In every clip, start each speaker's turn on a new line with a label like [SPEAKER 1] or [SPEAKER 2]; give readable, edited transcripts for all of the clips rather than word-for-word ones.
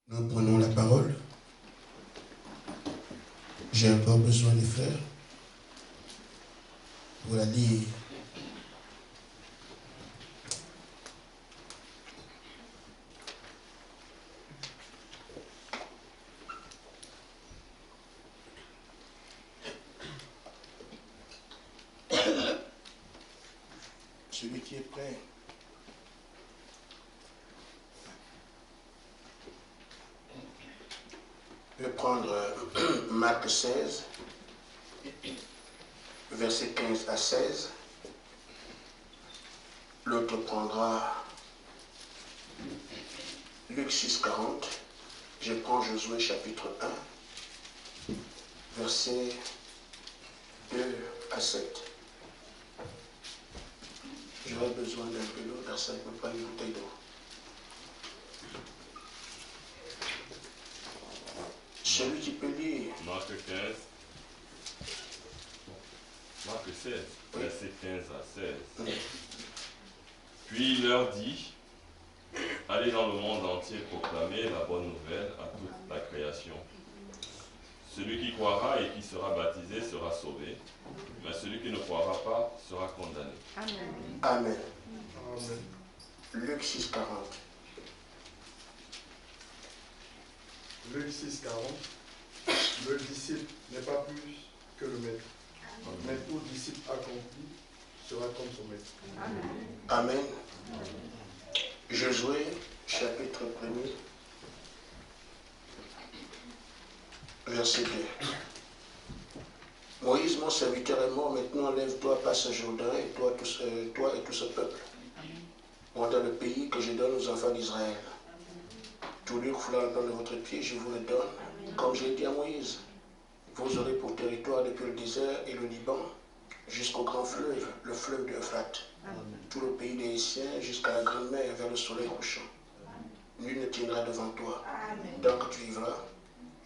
[SPEAKER 1] Nous prenons la parole. J'ai encore besoin des frères pour la lire. Celui qui est prêt. Je vais prendre Marc 16, versets 15 à 16. L'autre prendra Luc 6, 40. Je prends Josué chapitre 1, versets 2 à 7. J'aurais besoin d'un peu d'eau, personne ne peut pas une bouteille d'eau. Celui qui peut lire.
[SPEAKER 2] Marc 15. Marc 16, verset 15 à 16.
[SPEAKER 1] Oui.
[SPEAKER 2] Puis il leur dit, allez dans le monde entier proclamer la bonne nouvelle à toute la création. Celui qui croira et qui sera baptisé sera sauvé, mais celui qui ne croira pas sera condamné.
[SPEAKER 1] Amen. Amen. Amen. Luc 6, 40.
[SPEAKER 3] Luc 6, 40. Le disciple n'est pas plus que le maître. Mais tout disciple accompli sera comme son maître.
[SPEAKER 1] Amen. Josué, chapitre 1, verset 2. Moïse, mon serviteur, est mort. Maintenant, lève-toi, passe Jourdain, et toi et tout ce peuple. Moi, dans le pays que je donne aux enfants d'Israël. Tout lieu que vous l'entendez de votre pied, je vous le donne. Comme j'ai dit à Moïse, vous aurez pour territoire depuis le désert et le Liban jusqu'au grand fleuve, le fleuve de Euphrate. Tout le pays des Hessiens jusqu'à la grande mer vers le soleil couchant. Nul ne tiendra devant toi. Tant que tu vivras,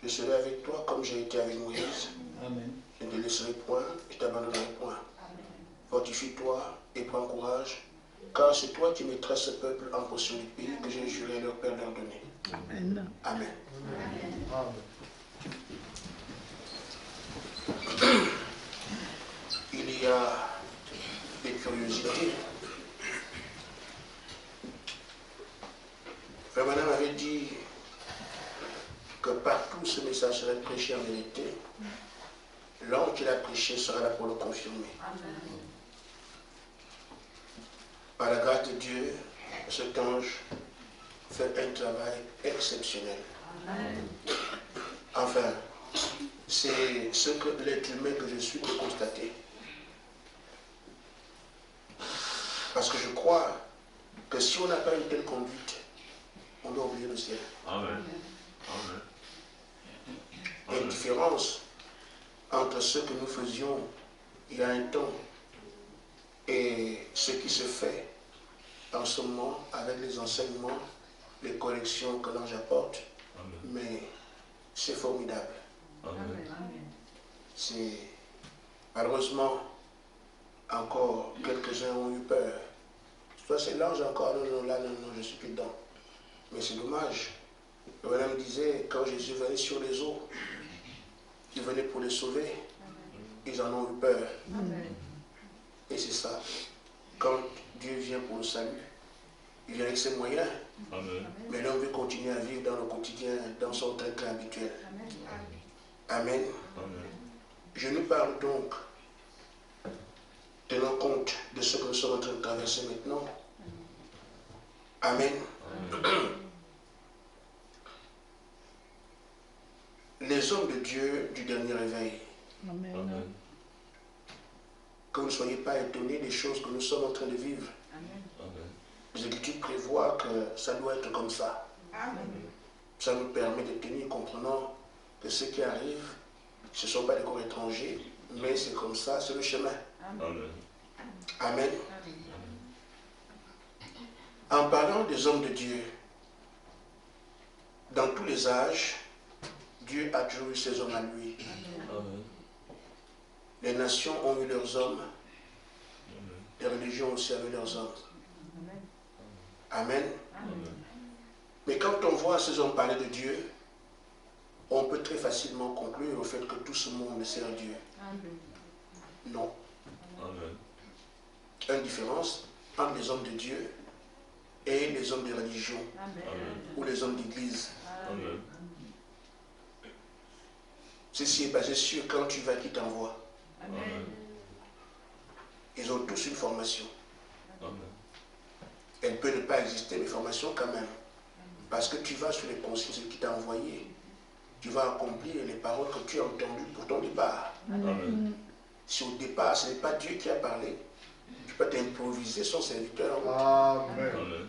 [SPEAKER 1] je serai avec toi comme j'ai été avec Moïse.
[SPEAKER 4] Amen.
[SPEAKER 1] Je ne te laisserai point et t'abandonnerai point. Fortifie-toi et prends courage, car c'est toi qui mettras ce peuple en possession du pays que j'ai juré à leur père leur donner.
[SPEAKER 4] Amen.
[SPEAKER 1] Amen.
[SPEAKER 3] Amen.
[SPEAKER 1] Il y a des curiosités. Frère Madame avait dit que partout ce message serait prêché en vérité. L'homme qui l'a prêché sera là pour le confirmer. Par la grâce de Dieu, cet ange fait un travail exceptionnel. Enfin, c'est ce que l'être humain que je suis peut constater. Parce que je crois que si on n'a pas une telle conduite, on doit oublier le ciel.
[SPEAKER 2] Amen. Amen.
[SPEAKER 1] Il y a une différence entre ce que nous faisions il y a un temps et ce qui se fait en ce moment avec les enseignements, les corrections que l'ange apporte.
[SPEAKER 2] Amen.
[SPEAKER 1] Mais c'est formidable.
[SPEAKER 2] Amen.
[SPEAKER 1] C'est malheureusement encore quelques-uns ont eu peur. Soit c'est l'ange encore, non, là, non, je suis plus dedans. Mais c'est dommage. Le bonhomme disait, quand Jésus venait sur les eaux, il venait pour les sauver. Ils en ont eu peur. Et c'est ça. Quand Dieu vient pour le salut, il vient avec ses moyens.
[SPEAKER 2] Amen.
[SPEAKER 1] Mais l'homme veut continuer à vivre dans le quotidien, dans son train habituel. Amen.
[SPEAKER 2] Amen.
[SPEAKER 1] Je nous parle donc, tenant compte de ce que nous sommes en train de traverser maintenant. Amen. Les hommes de Dieu du dernier réveil,
[SPEAKER 4] Amen.
[SPEAKER 2] Amen.
[SPEAKER 1] que vous ne soyez pas étonnés des choses que nous sommes en train de vivre.
[SPEAKER 2] Amen.
[SPEAKER 1] Les Écritures prévoient que ça doit être comme ça. Ça nous permet de tenir comprenant que ce qui arrive, ce ne sont pas des corps étrangers, mais c'est comme ça, c'est le chemin.
[SPEAKER 2] Amen.
[SPEAKER 1] Amen. En parlant des hommes de Dieu, dans tous les âges, Dieu a toujours eu ses hommes à lui.
[SPEAKER 2] Amen.
[SPEAKER 1] Les nations ont eu leurs hommes,
[SPEAKER 2] Amen.
[SPEAKER 1] les religions aussi avaient leurs hommes. Amen.
[SPEAKER 2] Amen.
[SPEAKER 1] Mais quand on voit ces hommes parler de Dieu, on peut très facilement conclure au fait que tout ce monde sert Dieu.
[SPEAKER 4] Amen.
[SPEAKER 1] Non.
[SPEAKER 2] Amen.
[SPEAKER 1] Une différence entre les hommes de Dieu et les hommes de religion
[SPEAKER 4] Amen.
[SPEAKER 1] ou les hommes d'église.
[SPEAKER 2] Amen.
[SPEAKER 1] Ceci est basé sur quand tu vas qui t'envoie.
[SPEAKER 4] Amen.
[SPEAKER 1] Ils ont tous une formation.
[SPEAKER 2] Amen.
[SPEAKER 1] Elle peut ne pas exister, mais formation quand même. Parce que tu vas sur les consignes qui t'a envoyé. Tu vas accomplir les paroles que tu as entendues pour ton départ.
[SPEAKER 2] Amen.
[SPEAKER 1] Si au départ, ce n'est pas Dieu qui a parlé, tu peux t'improviser son serviteur.
[SPEAKER 3] Amen.
[SPEAKER 2] Amen.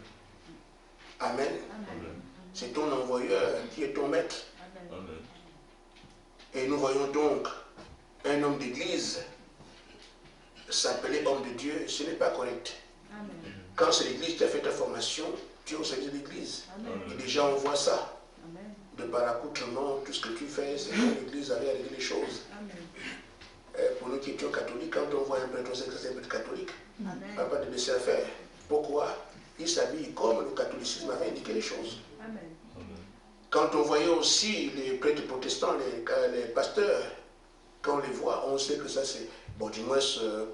[SPEAKER 1] Amen.
[SPEAKER 2] Amen.
[SPEAKER 1] C'est ton envoyeur qui est ton maître.
[SPEAKER 2] Amen.
[SPEAKER 1] Et nous voyons donc un homme d'église s'appeler homme de Dieu, ce n'est pas correct.
[SPEAKER 4] Amen.
[SPEAKER 1] Quand c'est l'église qui a fait ta formation, tu es au service de l'église.
[SPEAKER 4] Amen.
[SPEAKER 1] Et déjà on voit ça.
[SPEAKER 4] Amen.
[SPEAKER 1] De par l'accoutrement, tout ce que tu fais, c'est que l'église avait régler les choses.
[SPEAKER 4] Amen.
[SPEAKER 1] Pour nous qui étions catholiques, quand on voit un prêtre, on sait que c'est un prêtre catholique. On n'a
[SPEAKER 4] Amen.
[SPEAKER 1] pas de laisser à faire. Pourquoi? Il s'habille comme le catholicisme avait indiqué les choses.
[SPEAKER 4] Amen.
[SPEAKER 1] Quand on voyait aussi les prêtres protestants, les pasteurs, quand on les voit, on sait que ça c'est... Bon, du moins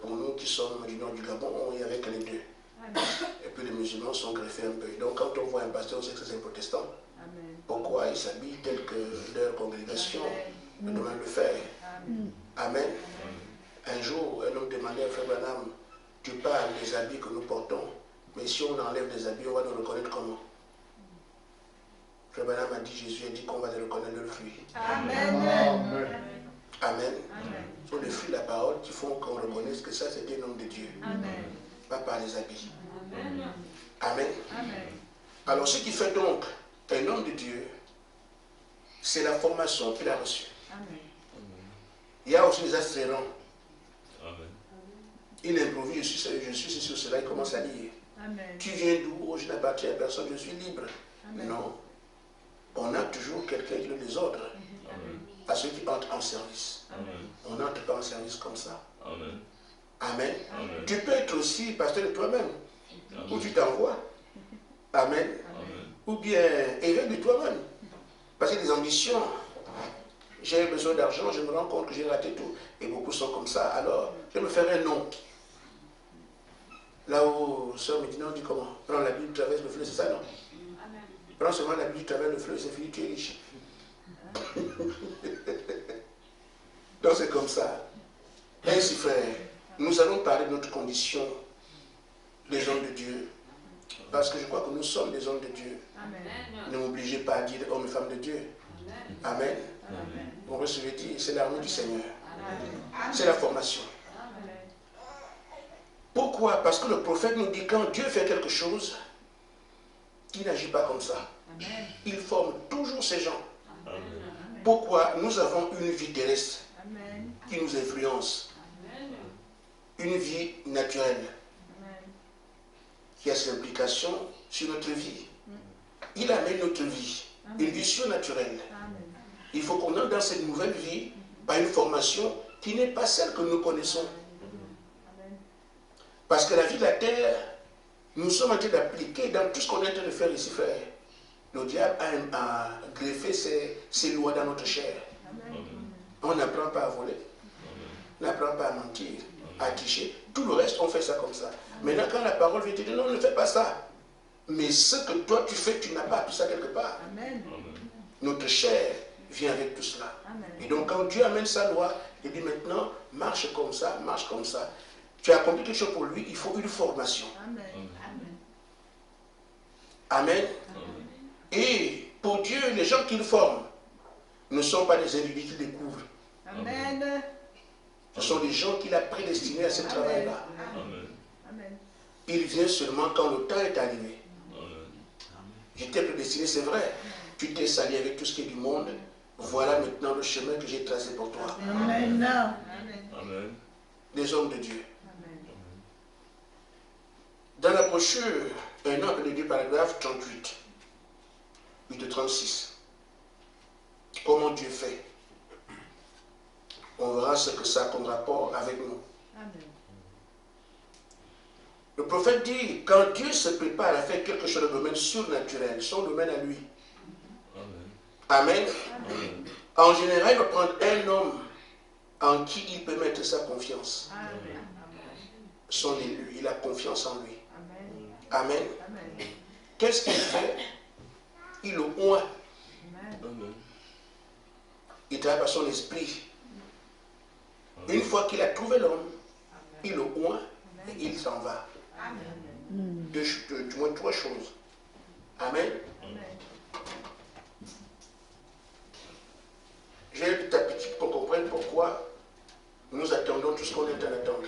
[SPEAKER 1] pour nous qui sommes du nord du Gabon, il n'y avait que les deux.
[SPEAKER 4] Amen.
[SPEAKER 1] Et puis les musulmans sont greffés un peu. Donc quand on voit un pasteur, on sait que c'est un protestant.
[SPEAKER 4] Amen.
[SPEAKER 1] Pourquoi ils s'habillent tel que leur congrégation
[SPEAKER 4] Amen.
[SPEAKER 1] me demande de faire.
[SPEAKER 4] Amen.
[SPEAKER 1] Amen. Un jour, un homme demandait à Frère Branham, tu parles des habits que nous portons, mais si on enlève des habits, on va nous reconnaître comment? Frère Branham a dit, Jésus a dit qu'on va les reconnaître le fruit.
[SPEAKER 4] Amen.
[SPEAKER 3] Amen.
[SPEAKER 1] Amen.
[SPEAKER 4] Amen.
[SPEAKER 1] Ce sont les fruits de la parole qui font qu'on reconnaisse que ça c'est un homme de Dieu,
[SPEAKER 4] Amen.
[SPEAKER 1] pas par les habits.
[SPEAKER 4] Amen.
[SPEAKER 1] Amen.
[SPEAKER 4] Amen.
[SPEAKER 1] Alors ce qui fait donc un homme de Dieu, c'est la formation qu'il a reçue.
[SPEAKER 4] Amen.
[SPEAKER 1] Il y a aussi les aspirants.
[SPEAKER 2] Amen.
[SPEAKER 1] Il improvise, je suis sur cela, il commence à dire.
[SPEAKER 4] Amen.
[SPEAKER 1] Tu viens d'où? Oh, je n'appartiens à personne, je suis libre.
[SPEAKER 4] Amen.
[SPEAKER 1] Non. On a toujours quelqu'un qui donne des ordres
[SPEAKER 2] Amen.
[SPEAKER 1] à ceux qui entrent en service.
[SPEAKER 2] Amen.
[SPEAKER 1] On n'entre pas en service comme ça.
[SPEAKER 2] Amen.
[SPEAKER 1] Amen.
[SPEAKER 2] Amen.
[SPEAKER 1] Tu peux être aussi pasteur de toi-même, ou
[SPEAKER 2] Amen.
[SPEAKER 1] tu t'envoies. Amen.
[SPEAKER 2] Amen.
[SPEAKER 1] Ou bien évêque de toi-même. Parce que les ambitions, j'ai besoin d'argent, je me rends compte que j'ai raté tout. Et beaucoup sont comme ça. Alors, je me ferai un nom. Là où Sœur Médina dit comment? Prends la Bible, traverse le fleuve, c'est ça, non? Prends seulement la Bible, traverse le fleuve, c'est fini, tu es riche. Donc c'est comme ça. Ainsi, frère, nous allons parler de notre condition, les hommes de Dieu. Parce que je crois que nous sommes des hommes de Dieu.
[SPEAKER 4] Amen.
[SPEAKER 1] Ne m'obligez pas à dire hommes et femmes de Dieu. Amen.
[SPEAKER 4] Amen.
[SPEAKER 1] Vous recevez dire, c'est l'armée du Seigneur.
[SPEAKER 4] Amen.
[SPEAKER 1] C'est la formation.
[SPEAKER 4] Amen.
[SPEAKER 1] Pourquoi? Parce que le prophète nous dit quand Dieu fait quelque chose, il n'agit pas comme ça.
[SPEAKER 4] Amen.
[SPEAKER 1] Il forme toujours ces gens.
[SPEAKER 2] Amen.
[SPEAKER 1] Pourquoi? Nous avons une vie terrestre
[SPEAKER 4] Amen.
[SPEAKER 1] qui nous influence. Une vie naturelle
[SPEAKER 4] Amen.
[SPEAKER 1] qui a ses implications sur notre vie. Il amène notre vie, une vie surnaturelle.
[SPEAKER 4] Amen.
[SPEAKER 1] Il faut qu'on entre dans cette nouvelle vie par une formation qui n'est pas celle que nous connaissons.
[SPEAKER 4] Amen.
[SPEAKER 1] Parce que la vie de la terre, nous sommes en train d'appliquer dans tout ce qu'on est en train de faire ici, frère. Le diable a greffé ses lois dans notre chair.
[SPEAKER 4] Amen.
[SPEAKER 1] On n'apprend pas à voler, on n'apprend pas à mentir, à tricher. Tout le reste, on fait ça comme ça. Maintenant, quand la parole vient te dire, non, ne fais pas ça. Mais ce que toi tu fais, tu n'as pas tout ça quelque part.
[SPEAKER 4] Amen.
[SPEAKER 1] Notre chair vient avec tout cela.
[SPEAKER 4] Amen.
[SPEAKER 1] Et donc quand Dieu amène sa loi, il dit maintenant, marche comme ça, marche comme ça. Tu as accompli quelque chose pour lui, il faut une formation.
[SPEAKER 4] Amen.
[SPEAKER 1] Amen. Et pour Dieu, les gens qu'il forme ne sont pas des individus qu'il découvre.
[SPEAKER 4] Amen.
[SPEAKER 1] Ce sont des gens qu'il a prédestinés à ce travail-là.
[SPEAKER 2] Amen.
[SPEAKER 4] Amen.
[SPEAKER 1] Il vient seulement quand le temps est arrivé.
[SPEAKER 2] Amen.
[SPEAKER 1] Je t'ai prédestiné, c'est vrai. Tu t'es sali avec tout ce qui est du monde. Voilà maintenant le chemin que j'ai tracé pour toi.
[SPEAKER 4] Amen. Amen.
[SPEAKER 2] Amen.
[SPEAKER 1] Des hommes de Dieu.
[SPEAKER 4] Amen.
[SPEAKER 1] Dans la brochure, un ordre de Dieu, paragraphe 38, 8-36. Comment Dieu fait? On verra ce que ça a comme rapport avec nous.
[SPEAKER 4] Amen.
[SPEAKER 1] Le prophète dit, quand Dieu se prépare à faire quelque chose dans le domaine surnaturel, son domaine à lui. Amen.
[SPEAKER 2] Amen.
[SPEAKER 1] En général, il va prendre un homme en qui il peut mettre sa confiance. Son élu, il a confiance en lui. Amen. Qu'est-ce qu'il fait? Il le oint. Il travaille par son esprit. Une fois qu'il a trouvé l'homme, il le oint et il s'en va. Du moins 3 choses. Amen. J'ai un petit appétit pour qu'on comprenne pourquoi nous attendons tout ce qu'on est en train d'attendre.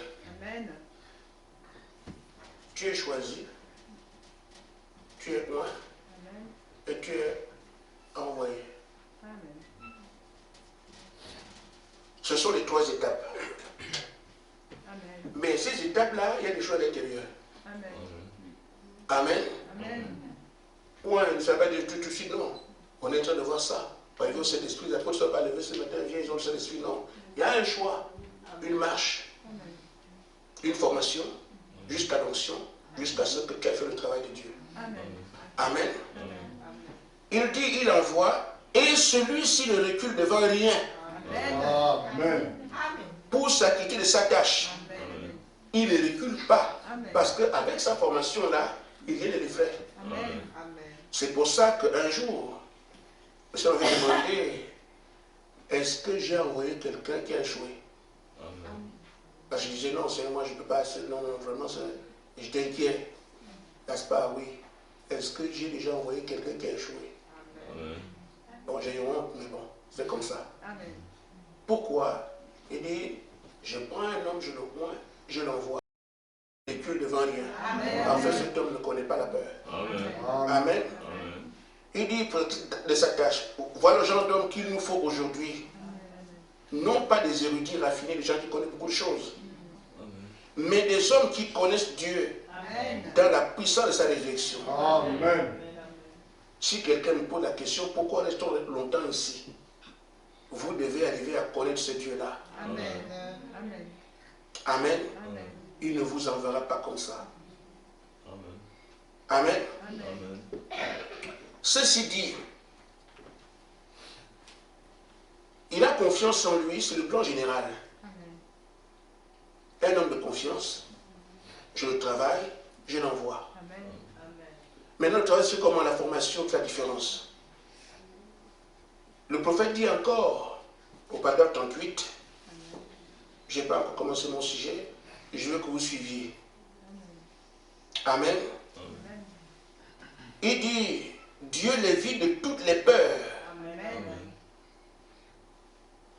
[SPEAKER 1] Tu es choisi, tu es oint et tu es envoyé. Ce sont les 3 étapes. Mais ces étapes-là, il y a des choses à l'intérieur. Amen. Oint, ça va dire tout de suite, non. On est en train de voir ça. Par exemple, cet esprit, l'apôtre ne va pas lever ce matin, viens, ils ont le Saint-Esprit, non. Il y a un choix, une marche, une formation, jusqu'à l'onction, jusqu'à ce que quelqu'un fait le travail de Dieu. Amen. Il dit, il envoie, et celui-ci ne recule devant rien.
[SPEAKER 3] Amen.
[SPEAKER 1] Pour s'acquitter de sa tâche. Il ne recule pas. Parce qu'avec sa formation-là, il vient de les frères. C'est pour ça qu'un jour, le Seigneur avait demandé, est-ce que j'ai envoyé quelqu'un qui a échoué? Parce que je disais, non, Seigneur, moi je ne peux pas, non, vraiment, j'étais inquiet. N'est-ce pas? Oui. Est-ce que j'ai déjà envoyé quelqu'un qui a échoué? Bon, j'ai eu honte, mais bon, c'est comme ça. Pourquoi? Il dit, je prends un homme, je le pointe, je l'envoie. Il ne recule devant rien. En fait, cet homme ne connaît pas la peur. Amen. Il dit de sa tâche, voilà le genre d'homme qu'il nous faut aujourd'hui. Non pas des érudits raffinés, des gens qui connaissent beaucoup de choses, mais des hommes qui connaissent Dieu dans la puissance de sa résurrection.
[SPEAKER 3] Amen.
[SPEAKER 1] Si quelqu'un me pose la question, pourquoi restons longtemps ici? Vous devez arriver à connaître ce Dieu-là. Amen. Il ne vous enverra pas comme ça. Amen. Ceci dit, il a confiance en lui sur le plan général. Un homme de confiance, je le travaille, je l'envoie. Maintenant, le travail, c'est comment la formation fait la différence. Le prophète dit encore, au paragraphe 38, je n'ai pas encore commencé mon sujet, je veux que vous suiviez. Amen. Il dit, Dieu les vide de toutes les peurs.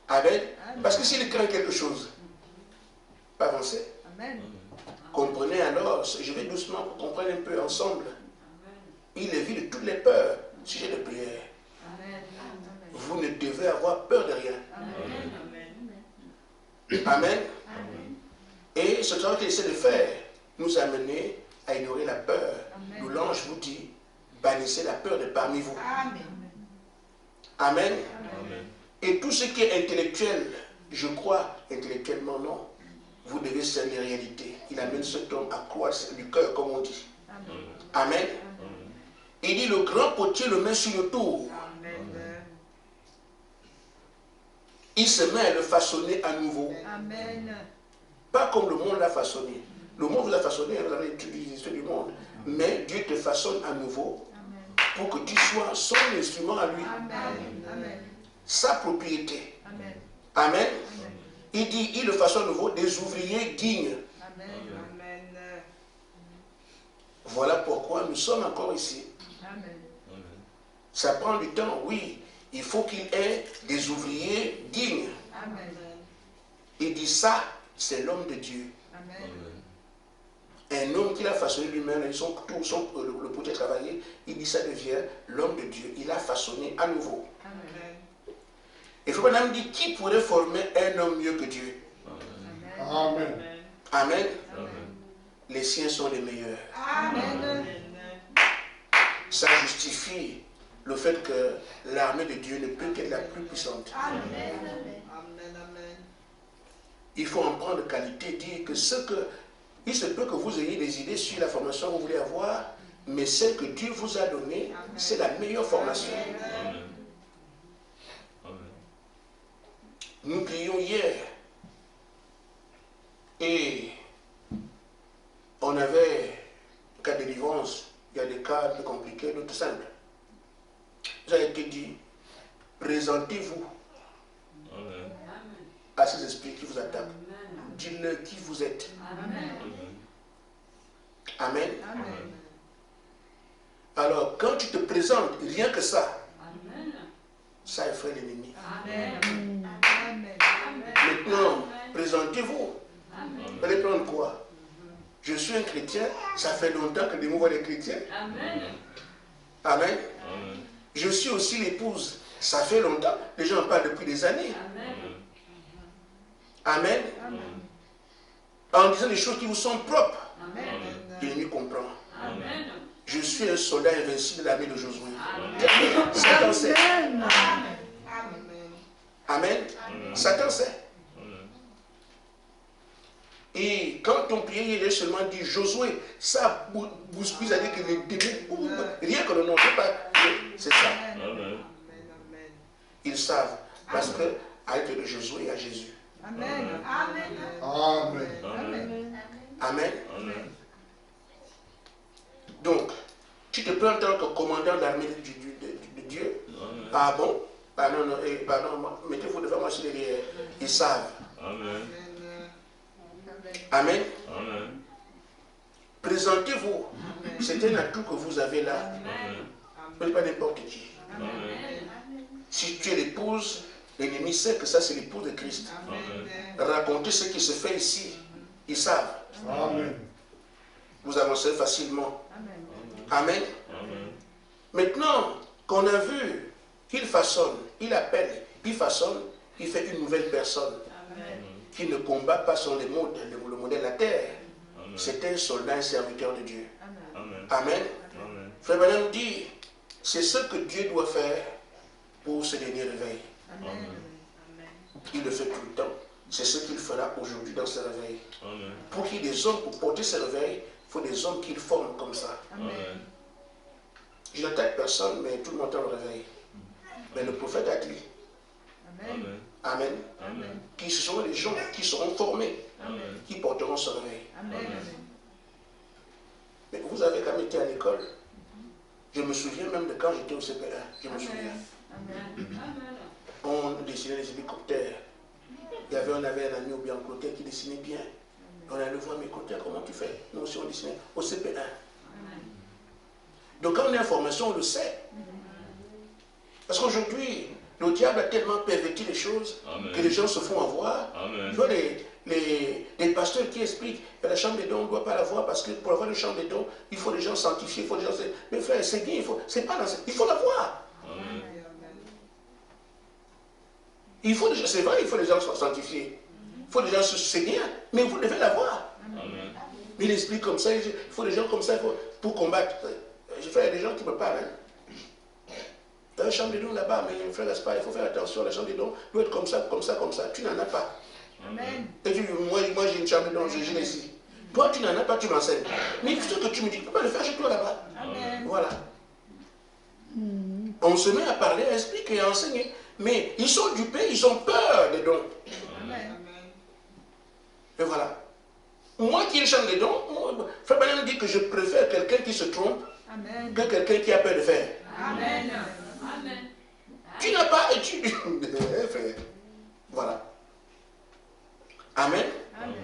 [SPEAKER 1] Amen. Parce que s'il craint quelque chose, pas avancer. Comprenez alors, je vais doucement pour comprendre un peu ensemble. Il les vide de toutes les peurs, sujet de prière. Vous ne devez avoir peur de rien. Amen. Et ce travail qu'il essaie de faire nous a amené à ignorer la peur. D'où l'ange vous dit, bannissez la peur de parmi vous. Amen. Et tout ce qui est intellectuel, je crois intellectuellement non. Vous devez servir les réalités. Il amène cet homme à croire du cœur, comme on dit. Amen. Il dit, le grand potier le met sur le tour. Il se met à le façonner à nouveau. Pas comme le monde l'a façonné. Le monde vous a façonné, vous avez étudié l'histoire du monde. Mais Dieu te façonne à nouveau pour que tu sois son instrument à lui. Sa propriété. Amen. Il dit, il le façonne à nouveau des ouvriers dignes. Voilà pourquoi nous sommes encore ici. Ça prend du temps, oui. Il faut qu'il ait des ouvriers dignes. Il dit ça, c'est l'homme de Dieu. Un homme qu'il a façonné lui-même, le potier travaillé, il dit ça devient l'homme de Dieu. Il a façonné à nouveau. Et Frère Branham dit, qui pourrait former un homme mieux que Dieu?
[SPEAKER 3] Amen.
[SPEAKER 1] Amen. Les siens sont les meilleurs. Ça justifie le fait que l'armée de Dieu ne peut qu'être la plus puissante. Il faut en prendre qualité, dire que ce que il se peut que vous ayez des idées sur la formation que vous voulez avoir, mais celle que Dieu vous a donnée, c'est la meilleure formation.
[SPEAKER 2] Amen. Amen.
[SPEAKER 1] Nous prions hier et on avait un cas de délivrance, il y a des cas plus compliqués, d'autres simples. Vous avez été dit, présentez-vous
[SPEAKER 2] Amen.
[SPEAKER 1] à ces esprits qui vous attaquent. Dites-leur qui vous êtes.
[SPEAKER 2] Amen.
[SPEAKER 1] Amen.
[SPEAKER 2] Amen.
[SPEAKER 1] Alors, quand tu te présentes, rien que ça, ça effraie l'ennemi.
[SPEAKER 4] Amen.
[SPEAKER 1] Maintenant, présentez-vous. Vous allez prendre quoi? Je suis un chrétien, ça fait longtemps que les mots voient les chrétiens.
[SPEAKER 2] Amen.
[SPEAKER 1] Amen.
[SPEAKER 2] Amen.
[SPEAKER 1] Je suis aussi l'épouse, ça fait longtemps, les gens en parlent depuis des années. Amen.
[SPEAKER 2] Amen.
[SPEAKER 1] En disant des choses qui vous sont propres,
[SPEAKER 2] Amen.
[SPEAKER 1] l'ennemi comprend.
[SPEAKER 2] Amen.
[SPEAKER 1] Je suis un soldat invincible de l'armée de Josué. Satan sait.
[SPEAKER 4] Amen.
[SPEAKER 1] Amen. Satan sait.
[SPEAKER 2] Amen.
[SPEAKER 1] Et quand on priait, il a seulement dit Josué, ça bouscule, ça dit que les démons, rien que le nom, c'est ça.
[SPEAKER 2] Amen.
[SPEAKER 1] Ils savent, parce que avec le Josué, il y a Jésus.
[SPEAKER 4] Amen.
[SPEAKER 3] Amen.
[SPEAKER 2] Amen.
[SPEAKER 1] Amen.
[SPEAKER 2] Amen.
[SPEAKER 1] Donc, tu te prends en tant que commandant d'armée de Dieu.
[SPEAKER 2] Amen.
[SPEAKER 1] Ah bon? Ah non, non, pardon, mettez-vous devant moi sur les derrière. Ils savent.
[SPEAKER 2] Amen.
[SPEAKER 1] Amen.
[SPEAKER 2] Amen.
[SPEAKER 1] Présentez-vous. C'est un atout que vous avez là.
[SPEAKER 2] Amen.
[SPEAKER 1] Vous n'êtes pas n'importe qui.
[SPEAKER 2] Amen.
[SPEAKER 1] Si tu es l'épouse, l'ennemi sait que ça c'est l'épouse de Christ.
[SPEAKER 2] Amen.
[SPEAKER 1] Racontez ce qui se fait ici. Ils savent.
[SPEAKER 3] Amen.
[SPEAKER 1] Vous avancez facilement. Amen.
[SPEAKER 2] Amen.
[SPEAKER 1] Maintenant qu'on a vu qu'il façonne, il appelle, il façonne, il fait une nouvelle personne qui ne combat pas sur le modèle de la terre.
[SPEAKER 2] Amen.
[SPEAKER 1] C'est un soldat, un serviteur de Dieu.
[SPEAKER 2] Amen.
[SPEAKER 1] Amen.
[SPEAKER 2] Amen.
[SPEAKER 1] Frère Branham dit, c'est ce que Dieu doit faire pour ce dernier réveil.
[SPEAKER 2] Amen.
[SPEAKER 1] Il le fait tout le temps. C'est ce qu'il fera aujourd'hui dans ce réveil.
[SPEAKER 2] Amen.
[SPEAKER 1] Pour qu'il y ait des hommes pour porter ce réveil, il faut des hommes qu'il forme comme ça.
[SPEAKER 2] Amen.
[SPEAKER 1] Je n'attaque personne, mais tout le monde entend le réveil. Mais le prophète a dit,
[SPEAKER 2] Amen.
[SPEAKER 1] Amen,
[SPEAKER 2] Amen.
[SPEAKER 1] qui seront les gens qui seront formés,
[SPEAKER 2] Amen.
[SPEAKER 1] qui porteront ce réveil.
[SPEAKER 2] Amen.
[SPEAKER 1] Mais vous avez quand même été à l'école. Je me souviens même de quand j'étais au CP1. Je me souviens. On dessinait les hélicoptères. On avait un ami au Bianclotin qui dessinait bien. On allait le voir, mais Clotaire, comment tu fais? Nous aussi on dessinait au CP1. Donc quand on est en formation, on le sait. Parce qu'aujourd'hui, le diable a tellement perverti les choses
[SPEAKER 2] Amen.
[SPEAKER 1] que les gens se font avoir.
[SPEAKER 2] Amen.
[SPEAKER 1] Tu vois les pasteurs qui expliquent que la chambre des dons, on ne doit pas l'avoir parce que pour avoir une chambre des dons, il faut des gens sanctifiés, il faut des gens... Mais frère, c'est bien, c'est pas dans... il faut l'avoir.
[SPEAKER 2] Amen.
[SPEAKER 1] Il faut des gens, c'est vrai, il faut des gens sanctifiés. Il faut des gens, c'est bien, mais vous devez l'avoir.
[SPEAKER 2] Amen.
[SPEAKER 1] Mais il explique comme ça, il faut des gens comme ça pour combattre. Frère, il y a des gens qui me parlent. Dans la chambre des dons là-bas, mais frère Gaspard, il faut faire attention, la chambre des dons doit être comme ça, comme ça, comme ça. Tu n'en as pas.
[SPEAKER 2] Amen.
[SPEAKER 1] Et tu dis, moi j'ai une chambre des dons, je l'ai ici. Toi, tu n'en as pas, tu m'enseignes. Mais ce que tu me dis, tu peux pas le faire chez toi là-bas. Voilà. On se met à parler, à expliquer, à enseigner. Mais ils sont dupés, ils ont peur des dons. Et voilà. Moi qui ai une chambre des dons, Frère Branham dit que je préfère quelqu'un qui se trompe que quelqu'un qui a peur de faire.
[SPEAKER 4] Amen.
[SPEAKER 1] Tu n'as pas étudié. Frère. Voilà. Amen.
[SPEAKER 2] Amen.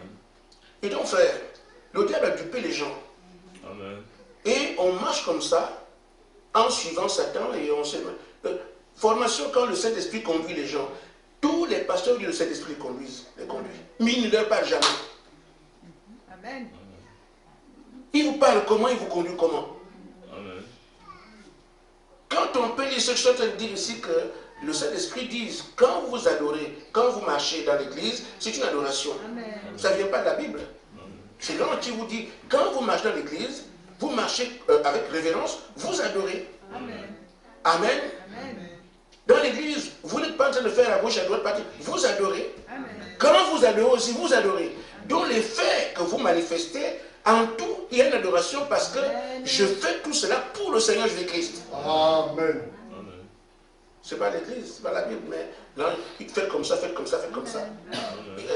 [SPEAKER 1] Et donc, frère, le diable a dupé les gens.
[SPEAKER 2] Amen.
[SPEAKER 1] Et on marche comme ça, en suivant Satan, et on se... Formation, quand le Saint-Esprit conduit les gens, tous les pasteurs du Saint-Esprit les conduit. Mais il ne leur parle jamais.
[SPEAKER 4] Amen.
[SPEAKER 1] Il vous parle comment, il vous conduit comment.
[SPEAKER 2] Amen.
[SPEAKER 1] Quand on peut lire ce que je suis en train de dire ici, que le Saint-Esprit dit, quand vous adorez, quand vous marchez dans l'église, c'est une adoration.
[SPEAKER 4] Amen.
[SPEAKER 1] Ça ne vient pas de la Bible. C'est l'homme qui vous dit, quand vous marchez dans l'église, vous marchez avec révérence, vous adorez.
[SPEAKER 4] Amen.
[SPEAKER 1] Amen.
[SPEAKER 4] Amen.
[SPEAKER 1] Dans l'église, vous n'êtes pas en train de faire à gauche, à droite, partir. Vous adorez.
[SPEAKER 4] Amen.
[SPEAKER 1] Quand vous adorez aussi, vous adorez. Donc les faits que vous manifestez, en tout, il y a une adoration parce que je fais tout cela pour le Seigneur Jésus-Christ.
[SPEAKER 3] Amen.
[SPEAKER 1] Ce n'est pas l'Église, ce n'est pas la Bible, mais là, il fait comme ça, fait comme ça, fait comme ça.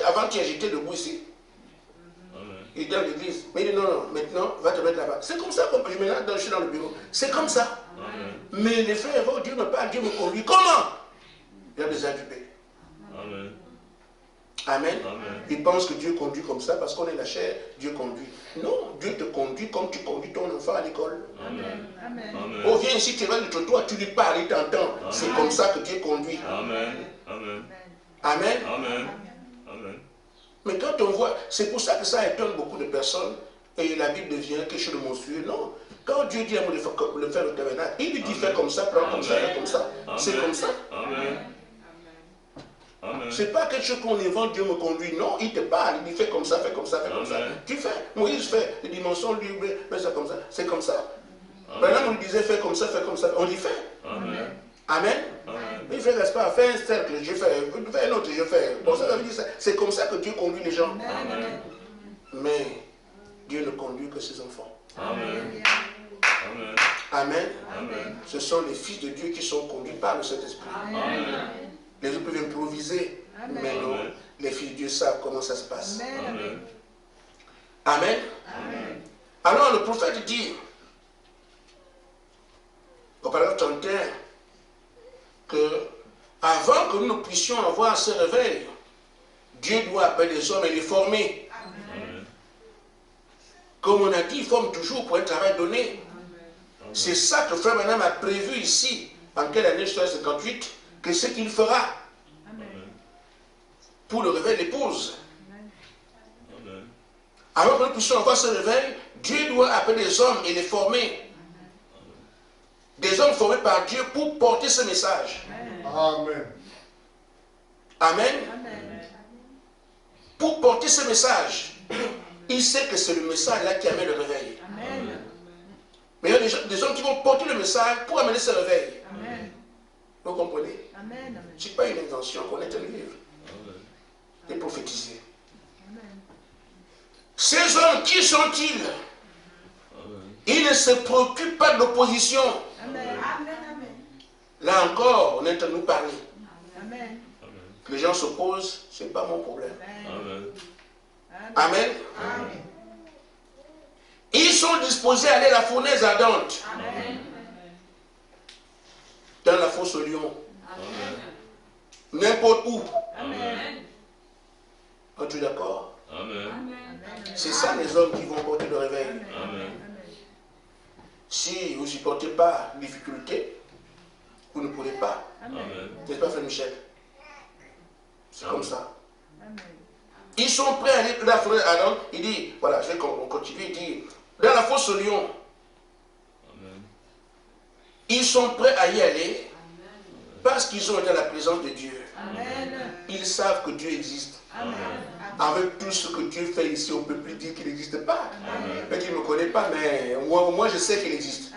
[SPEAKER 1] Avant-hier, j'étais debout ici. Il est dans l'église. Mais il dit non, non, maintenant, va te mettre là-bas. C'est comme ça que je suis dans le bureau. C'est comme ça. Mais les frères, Dieu me parle, Dieu me conduit. Comment? Il y a des incubés.
[SPEAKER 2] Amen.
[SPEAKER 1] Amen. Ils pensent que Dieu conduit comme ça parce qu'on est la chair, Dieu conduit. Non, Dieu te conduit comme tu conduis ton enfant à l'école.
[SPEAKER 2] Amen. Amen.
[SPEAKER 1] Oh, viens ici, tu vas de toi, tu lui parles, il t'entend. C'est comme ça que Dieu conduit.
[SPEAKER 2] Amen. Amen.
[SPEAKER 1] Amen.
[SPEAKER 2] Amen. Amen.
[SPEAKER 1] Mais quand on voit, c'est pour ça que ça étonne beaucoup de personnes et la Bible devient quelque chose de monstrueux. Non, quand Dieu dit à moi de faire le tabernacle, il lui dit fais comme ça, prends comme ça, fais comme ça. C'est comme ça.
[SPEAKER 2] Amen. Amen.
[SPEAKER 1] C'est pas quelque chose qu'on invente, Dieu me conduit. Non, il te parle, il dit fais comme ça, fais comme ça, fais comme ça. Tu fais. Moïse fait les dimensions, lui, mais ça comme ça. C'est comme ça. Maintenant, on lui disait fais comme ça, on dit fait.
[SPEAKER 2] Amen.
[SPEAKER 1] Amen. Il fait, n'est-ce pas, fais un cercle, je fais un autre, je fais. Bon, ça veut dire ça. C'est comme ça que Dieu conduit les gens.
[SPEAKER 2] Amen.
[SPEAKER 1] Mais Dieu ne conduit que ses enfants.
[SPEAKER 2] Amen. Amen.
[SPEAKER 1] Amen.
[SPEAKER 2] Amen.
[SPEAKER 1] Ce sont les fils de Dieu qui sont conduits par le Saint-Esprit.
[SPEAKER 2] Amen.
[SPEAKER 1] Les autres peuvent improviser, mais non, les fils de Dieu savent comment ça se passe.
[SPEAKER 2] Amen.
[SPEAKER 1] Amen.
[SPEAKER 2] Amen.
[SPEAKER 1] Alors le prophète dit, au paragraphe 31, que avant que nous puissions avoir ce réveil, Dieu doit appeler les hommes et les former.
[SPEAKER 2] Amen.
[SPEAKER 1] Comme on a dit, il forme toujours pour un travail donné. C'est ça que Frère Branham a prévu ici, en quelle année 1958, que ce qu'il fera pour le réveil de l'épouse. Avant que nous puissions avoir ce réveil, Dieu doit appeler les hommes et les former. Des hommes formés par Dieu pour porter ce message.
[SPEAKER 3] Amen.
[SPEAKER 1] Amen. Pour porter ce message, il sait que c'est le message là qui amène le réveil. Mais il y a des hommes qui vont porter le message pour amener ce réveil. Vous comprenez? Ce n'est pas une invention qu'on est un livre. Et prophétiser. Ces hommes, qui sont-ils? Ils ne se préoccupent pas de l'opposition. Là encore, on est à nous parler. Que les gens s'opposent, ce n'est pas mon problème. Amen. Ils sont disposés à aller à la fournaise ardente. Dans la fosse au lion. N'importe où. Es-tu d'accord? C'est ça les hommes qui vont porter le réveil. Si vous ne supportez pas les difficultés, vous ne pourrez pas. N'est-ce pas, Frère Michel? C'est comme ça. Ils sont prêts à aller dans la forêt ardente. Il dit, voilà, je vais continuer, il dit, dans la fosse au lion, ils sont prêts à y aller parce qu'ils ont été à la présence de Dieu. Ils savent que Dieu existe. Avec tout ce que Dieu fait ici, on ne peut plus dire qu'il n'existe pas. Mais qu'il ne me connaît pas, mais moi je sais qu'il existe.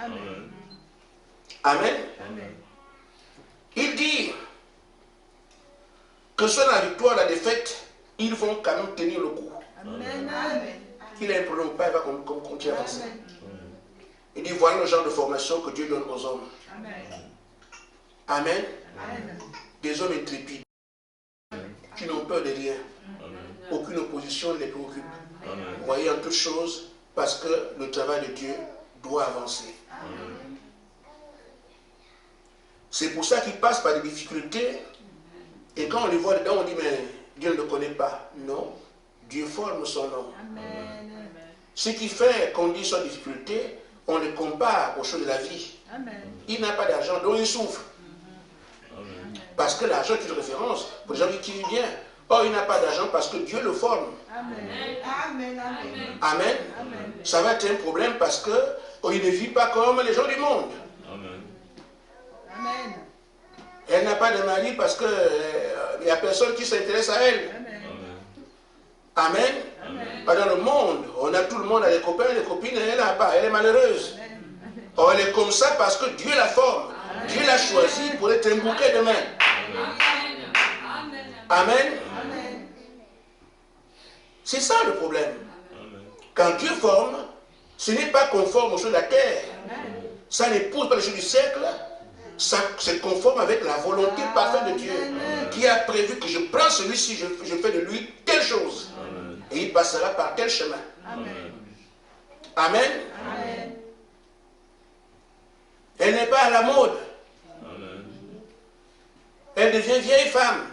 [SPEAKER 1] Amen. Il dit que soit la victoire, la défaite, ils vont quand même tenir le coup. Qu'il ait un problème ou pas, il va continuer à avancer. Il dit voilà le genre de formation que Dieu donne aux hommes. Amen. Des hommes intrépides qui n'ont peur de rien. Aucune opposition ne les préoccupe. Vous voyez en toutes choses, parce que le travail de Dieu doit avancer. C'est pour ça qu'ils passent par des difficultés. Et quand on les voit dedans, on dit mais Dieu ne le connaît pas. Non, Dieu forme son nom. Ce qui fait qu'on dit sur difficulté, on les compare aux choses de la vie. Il n'a pas d'argent, donc il souffre. Parce que l'argent est une référence pour les gens qui vivent bien. Or, il n'a pas d'argent parce que Dieu le forme. Amen. Ça va être un problème parce qu'il ne vit pas comme les gens du monde. Elle n'a pas de mari parce qu'il n'y a personne qui s'intéresse à elle. Amen. Dans le monde, on a tout le monde a des copains, des copines, elle n'a pas, elle est malheureuse. Or, elle est comme ça parce que Dieu la forme. Dieu l'a choisi pour être un bouquet de main. Amen. C'est ça le problème.
[SPEAKER 2] Amen.
[SPEAKER 1] Quand Dieu forme, ce n'est pas conforme aux choses de la terre. Ça n'épouse pas les choses du siècle. Ça se conforme avec la volonté parfaite de Dieu, qui a prévu que je prends celui-ci, je fais de lui telle chose.
[SPEAKER 2] Amen.
[SPEAKER 1] Et il passera par tel chemin.
[SPEAKER 2] Amen.
[SPEAKER 1] Amen.
[SPEAKER 4] Amen.
[SPEAKER 1] Elle n'est pas à la mode.
[SPEAKER 2] Amen.
[SPEAKER 1] Elle devient vieille femme.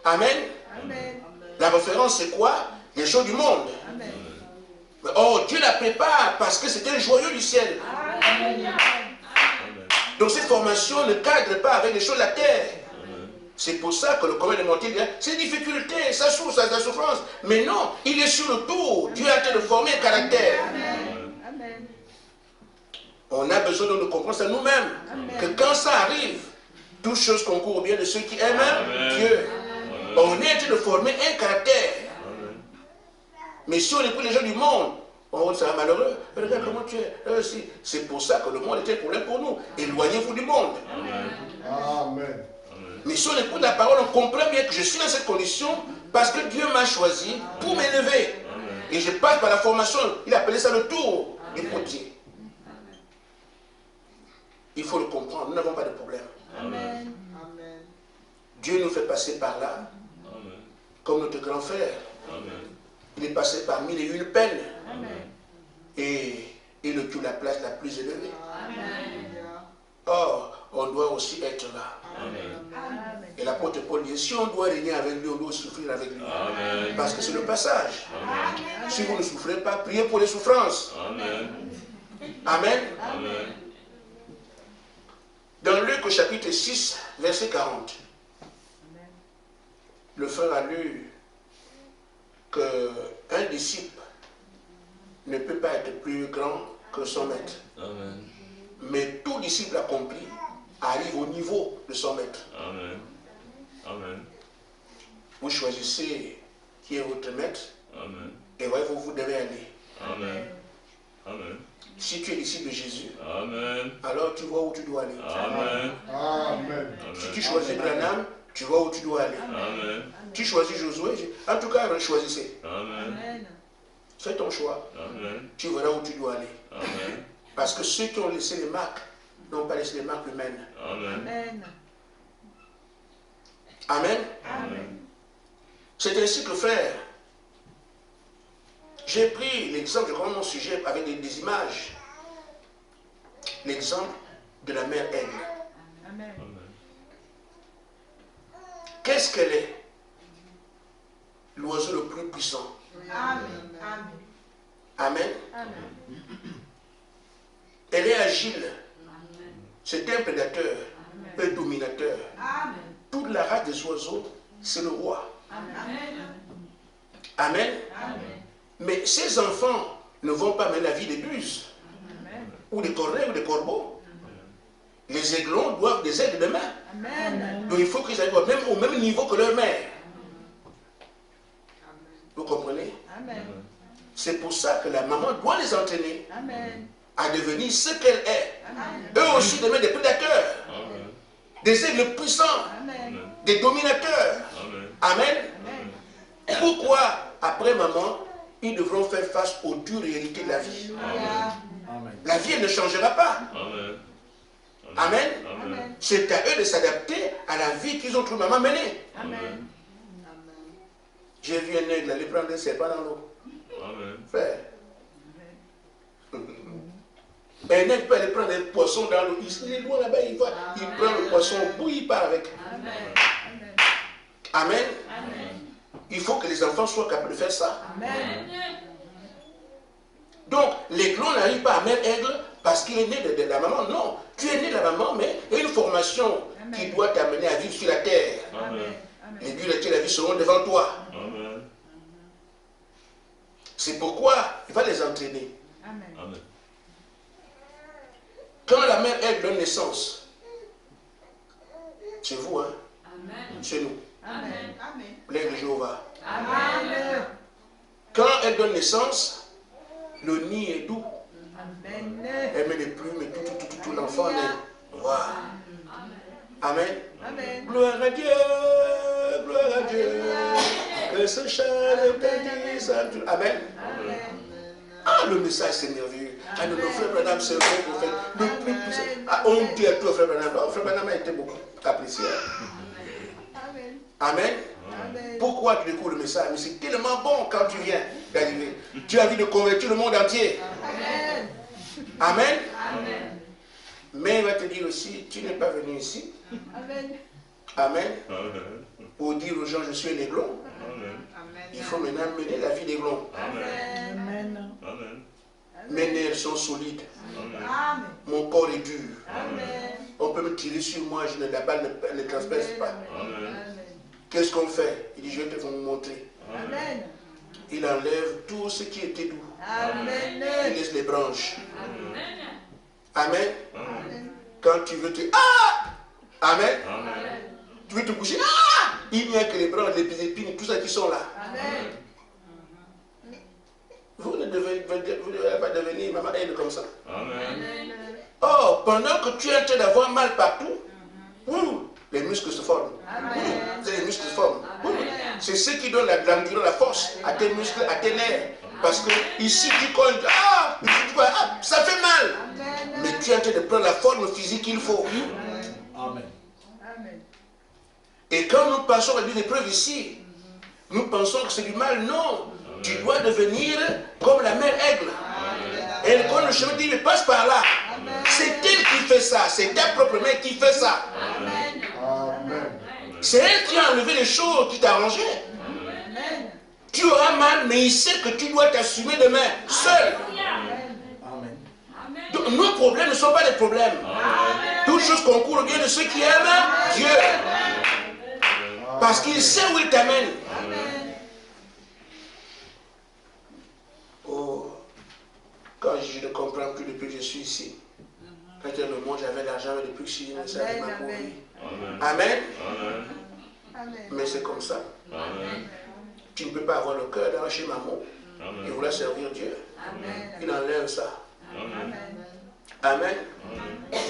[SPEAKER 1] Amen.
[SPEAKER 4] Amen.
[SPEAKER 1] La référence, c'est quoi? Les choses du monde.
[SPEAKER 4] Amen.
[SPEAKER 1] Oh, Dieu la prépare parce que c'est un joyau du ciel.
[SPEAKER 4] Amen.
[SPEAKER 1] Donc cette formation ne cadre pas avec les choses de la terre. C'est pour ça que le commun des mortels dit, c'est une difficulté, ça souffre, ça a souffrance. Mais non, il est sur le tour. Dieu a été de former un caractère.
[SPEAKER 4] Amen.
[SPEAKER 1] On a besoin de comprendre ça nous-mêmes. Que quand ça arrive, toutes choses concourent au bien de ceux qui aiment Dieu. On est en train de former un caractère. Mais si on écoute les gens du monde, on sera malheureux. Regarde comment tu es. C'est pour ça que le monde était un problème pour nous. Éloignez-vous du monde.
[SPEAKER 3] Amen.
[SPEAKER 1] Mais si on écoute la parole, on comprend bien que je suis dans cette condition parce que Dieu m'a choisi pour m'élever. Et je passe par la formation. Il appelait ça le tour du potier. Il faut le comprendre. Nous n'avons pas de problème.
[SPEAKER 4] Amen.
[SPEAKER 1] Dieu nous fait passer par là, comme notre grand frère. Il est passé par 1001 peines. Et il occupe la place la plus élevée. Or, on doit aussi être là. Et l'apôtre Paul dit, si on doit régner avec lui, on doit souffrir avec lui. Parce que c'est le passage. Si vous ne souffrez pas, priez pour les souffrances. Amen. Dans Luc au chapitre 6, verset 40, le frère a lu qu'un disciple ne peut pas être plus grand que son maître. Mais tout disciple accompli arrive au niveau de son maître. Vous choisissez qui est votre maître et voyez où vous devez aller. Si tu es disciple de Jésus, alors tu vois où tu dois aller.
[SPEAKER 3] Amen.
[SPEAKER 1] Si tu choisis Branham, tu vois où tu dois aller. Tu choisis Josué, en tout cas, choisissez. Fais ton choix. Tu verras où tu dois aller. Parce que ceux qui ont laissé les marques n'ont pas laissé les marques humaines. Amen. C'est ainsi que, frère, j'ai pris l'exemple, je commence mon sujet avec des images. L'exemple de la mère Aigle. Qu'est-ce qu'elle est? L'oiseau le plus puissant. Amen. Elle est agile. C'est un prédateur, un dominateur. Toute la race des oiseaux, c'est le roi. Amen. Mais ces enfants ne vont pas mener la vie des buses, ou des corneilles, ou des corbeaux. Les aiglons doivent des ailes de main. Donc il faut qu'ils arrivent au même niveau que leur mère. Vous comprenez? C'est pour ça que la maman doit les entraîner à devenir ce qu'elle est. Eux aussi deviennent des prédateurs, des aigles puissants, des dominateurs. Amen. Pourquoi, après maman, ils devront faire face aux dures réalités de la vie? La vie, elle ne changera pas. Amen. C'est à eux de s'adapter à la vie qu'ils ont trouvé maman mener. J'ai vu un aigle aller prendre un serpent dans l'eau. Frère. Un aigle peut aller prendre un poisson dans l'eau. Il est loin là-bas, il prend le poisson au bout, il part avec. Amen. Il faut que les enfants soient capables de faire ça. Donc, l'aiglon n'arrive pas à mère aigle parce qu'il est né de la maman. Non, tu es né de la maman, mais il y a une formation qui doit t'amener à vivre sur la terre. Les buts de la vie seront devant toi. C'est pourquoi il va les entraîner. Quand la mère aigle donne naissance, c'est vous, hein? C'est nous. L'aigle de Jéhovah. Quand elle donne naissance, le nid est doux. Elle met les plumes et tout l'enfant est. Wow. Amen. Gloire à Dieu. Gloire à Dieu. Que ce chant de bénisse. Amen. Ah, le message c'est merveilleux. Ah, non, frère Branham, c'est vrai prophète. Le plus puissant. Ah, on dit à tout frère Branham. Oh, frère Branham a été beaucoup apprécié. Amen. Pourquoi tu découvres le message? Mais c'est tellement bon quand tu viens d'arriver. Tu as envie de convertir le monde entier. Amen. Mais il va te dire aussi, tu n'es pas venu ici. Amen. Pour dire aux gens, je suis un aiglon. Il faut maintenant mener la vie d'aiglon.
[SPEAKER 4] Amen.
[SPEAKER 1] Mes nerfs sont solides. Mon corps est dur.
[SPEAKER 4] Amen.
[SPEAKER 1] On peut me tirer sur moi, la balle ne transperce pas. Qu'est-ce qu'on fait? Il dit, je vais te montrer.
[SPEAKER 4] Amen.
[SPEAKER 1] Il enlève tout ce qui était doux.
[SPEAKER 4] Amen.
[SPEAKER 1] Il laisse les branches. Amen.
[SPEAKER 4] Amen.
[SPEAKER 1] Quand tu veux te... Ah! Amen. Tu veux te coucher. Ah! Il n'y a que les branches, les épines, tout ça qui sont là.
[SPEAKER 4] Amen.
[SPEAKER 1] Vous ne devez pas devenir maman elle comme ça.
[SPEAKER 2] Amen.
[SPEAKER 1] Oh, pendant que tu es en train d'avoir mal partout, les muscles se forment. Les muscles se forment. C'est ce qui donne l'endurance, la force à tes muscles, à tes nerfs. Parce que ici, tu colles, ça fait mal. Mais tu es en train de prendre la forme physique qu'il faut.
[SPEAKER 3] Amen.
[SPEAKER 1] Et quand nous pensons à des épreuves ici, nous pensons que c'est du mal. Non. Tu dois devenir comme la mère aigle. Et quand le chemin dit, mais passe par là. C'est elle qui fait ça. C'est ta propre mère qui fait ça.
[SPEAKER 3] Amen.
[SPEAKER 1] C'est elle qui a enlevé les choses qui t'arrangeaient. Tu auras mal, mais il sait que tu dois t'assumer demain, seul.
[SPEAKER 3] Amen.
[SPEAKER 1] Donc, nos problèmes ne sont pas des problèmes. Toutes choses concourent au bien de ceux qui aiment Dieu. Parce qu'il sait où il t'amène. Oh, quand je ne comprends plus depuis que je suis ici. Quand j'étais dans le monde, j'avais l'argent, mais depuis que je suis ici, ça m'a pourri. Amen. Mais c'est comme ça. Tu ne peux pas avoir le cœur d'arracher maman et vouloir servir Dieu. Il enlève ça. Amen.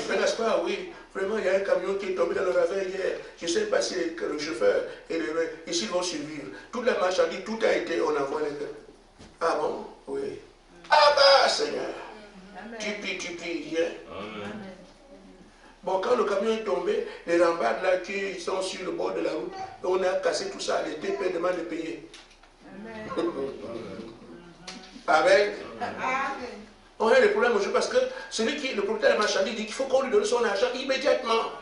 [SPEAKER 1] Mais n'est-ce pas, oui. Vraiment, il y a un camion qui est tombé dans le ravin hier. Je ne sais pas si le chauffeur et les mains ici vont survivre. Toute la marchandise, tout a été, on envoie les cœurs. Ah bon? Oui. Ah bah, Seigneur. Tu pries, viens. Bon, quand le camion est tombé, les rambardes là qui sont sur le bord de la route, on a cassé tout ça, les TP demandent de payer. Amen. On a des problèmes aujourd'hui parce que celui qui est le propriétaire de la marchandise dit qu'il faut qu'on lui donne son argent immédiatement.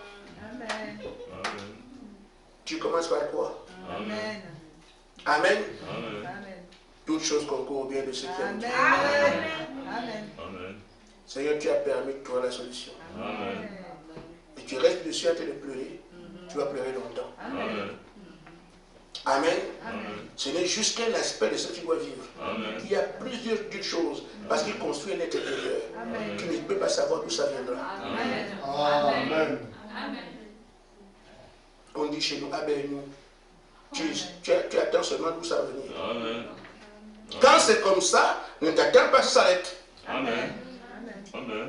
[SPEAKER 1] Tu commences par quoi? Amen. Toutes choses concourent au bien de ceux qui aiment Dieu. Seigneur, tu as permis de trouver la solution. Et tu restes dessus en train de pleurer. Tu vas pleurer longtemps. Amen. Ce n'est juste qu'un aspect de ce que tu dois vivre. Il y a plusieurs choses parce qu'il construit un être intérieur. Tu ne peux pas savoir d'où ça viendra.
[SPEAKER 3] Amen.
[SPEAKER 1] On dit chez nous, ah ben nous, tu attends seulement d'où ça va venir. Quand c'est comme ça, ne t'attends pas que ça s'arrête.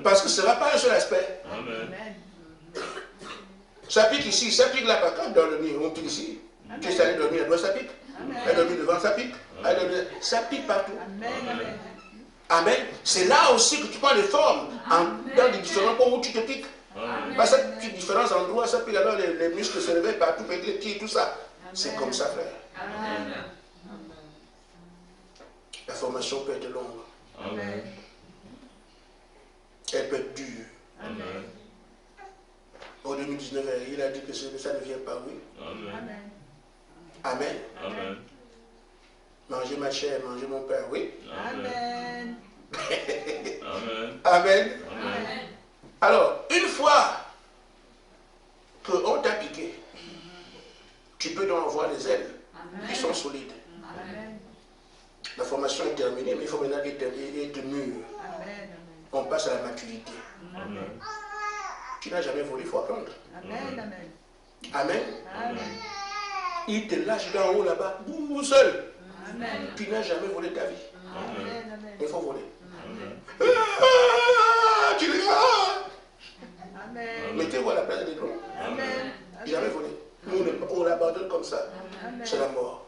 [SPEAKER 1] Parce que ce ne sera pas un seul aspect. Ça pique ici, ça pique là-bas. Quand dans le nid, on pique ici. Tu es allé dormir à droite, ça pique. Elle dormir devant, ça pique. Ça pique partout. Amen. C'est là aussi que tu prends des formes dans des différents points où tu te piques. Parce que tu différents endroits, ça pique alors les muscles se réveillent partout, les pieds, tout ça. C'est comme ça, frère. La formation peut être longue. Elle peut être dure. En 2019, il a dit que ça ne vient pas, oui. Amen. Manger ma chair, manger mon pain, oui. Amen. Alors, une fois qu'on t'a piqué, tu peux donc avoir des ailes qui sont solides. La formation est terminée, mais il faut maintenant être mûr. On passe à la maturité. Tu n'as jamais volé, il faut apprendre. Amen. Il te lâche là en haut là-bas, tout seul. Tu n'as jamais volé ta vie. Il faut voler. Tu mettez-vous à la place des grands. Jamais volé. Nous, on l'abandonne comme ça. C'est la mort.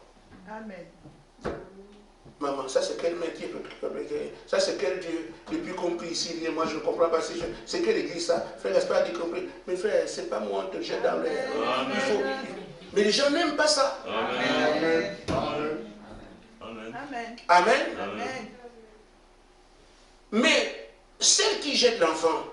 [SPEAKER 1] Ça, c'est quel Dieu? Depuis compris ici, moi je ne comprends pas. C'est quelle église ça? Frère Gaspard dit compris. Mais frère, c'est pas moi, on te jette dans l'air. Il faut. Mais les gens n'aiment pas ça.
[SPEAKER 3] Amen.
[SPEAKER 2] Amen.
[SPEAKER 4] Amen.
[SPEAKER 1] Amen.
[SPEAKER 4] Amen.
[SPEAKER 1] Mais celle qui jette l'enfant,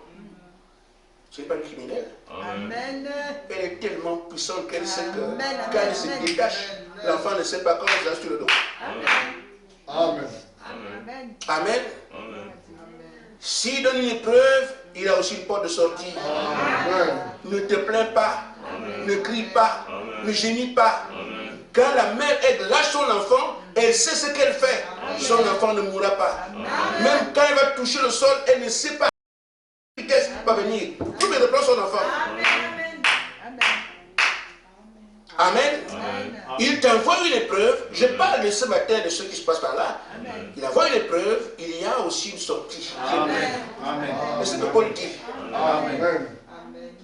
[SPEAKER 1] ce n'est pas une criminelle.
[SPEAKER 4] Amen.
[SPEAKER 1] Elle est tellement puissante qu'elle sait que
[SPEAKER 4] Amen.
[SPEAKER 1] quand elle se détache, l'enfant ne sait pas comment il lâche sur le dos.
[SPEAKER 4] Amen.
[SPEAKER 3] Amen.
[SPEAKER 4] Amen.
[SPEAKER 1] Amen.
[SPEAKER 2] Amen.
[SPEAKER 1] S'il donne une épreuve, il a aussi une porte de sortie.
[SPEAKER 3] Amen.
[SPEAKER 1] Ne te plains pas, ne crie pas,
[SPEAKER 2] Amen.
[SPEAKER 1] ne gémis pas.
[SPEAKER 2] Amen.
[SPEAKER 1] Quand la mère aide, lâche son enfant, elle sait ce qu'elle fait. Son enfant ne mourra pas. Même quand elle va toucher le sol, elle ne sait pas à quelle vitesse va venir. Tout le reprend son enfant.
[SPEAKER 4] Amen.
[SPEAKER 1] Amen.
[SPEAKER 2] Amen.
[SPEAKER 1] Il t'envoie une épreuve. Je parle de ce matin de ce qui se passe par là.
[SPEAKER 4] Amen.
[SPEAKER 1] Il envoie une épreuve, il y a aussi une sortie.
[SPEAKER 3] Amen.
[SPEAKER 1] C'est ce que Paul dit.
[SPEAKER 3] Amen.
[SPEAKER 4] Amen.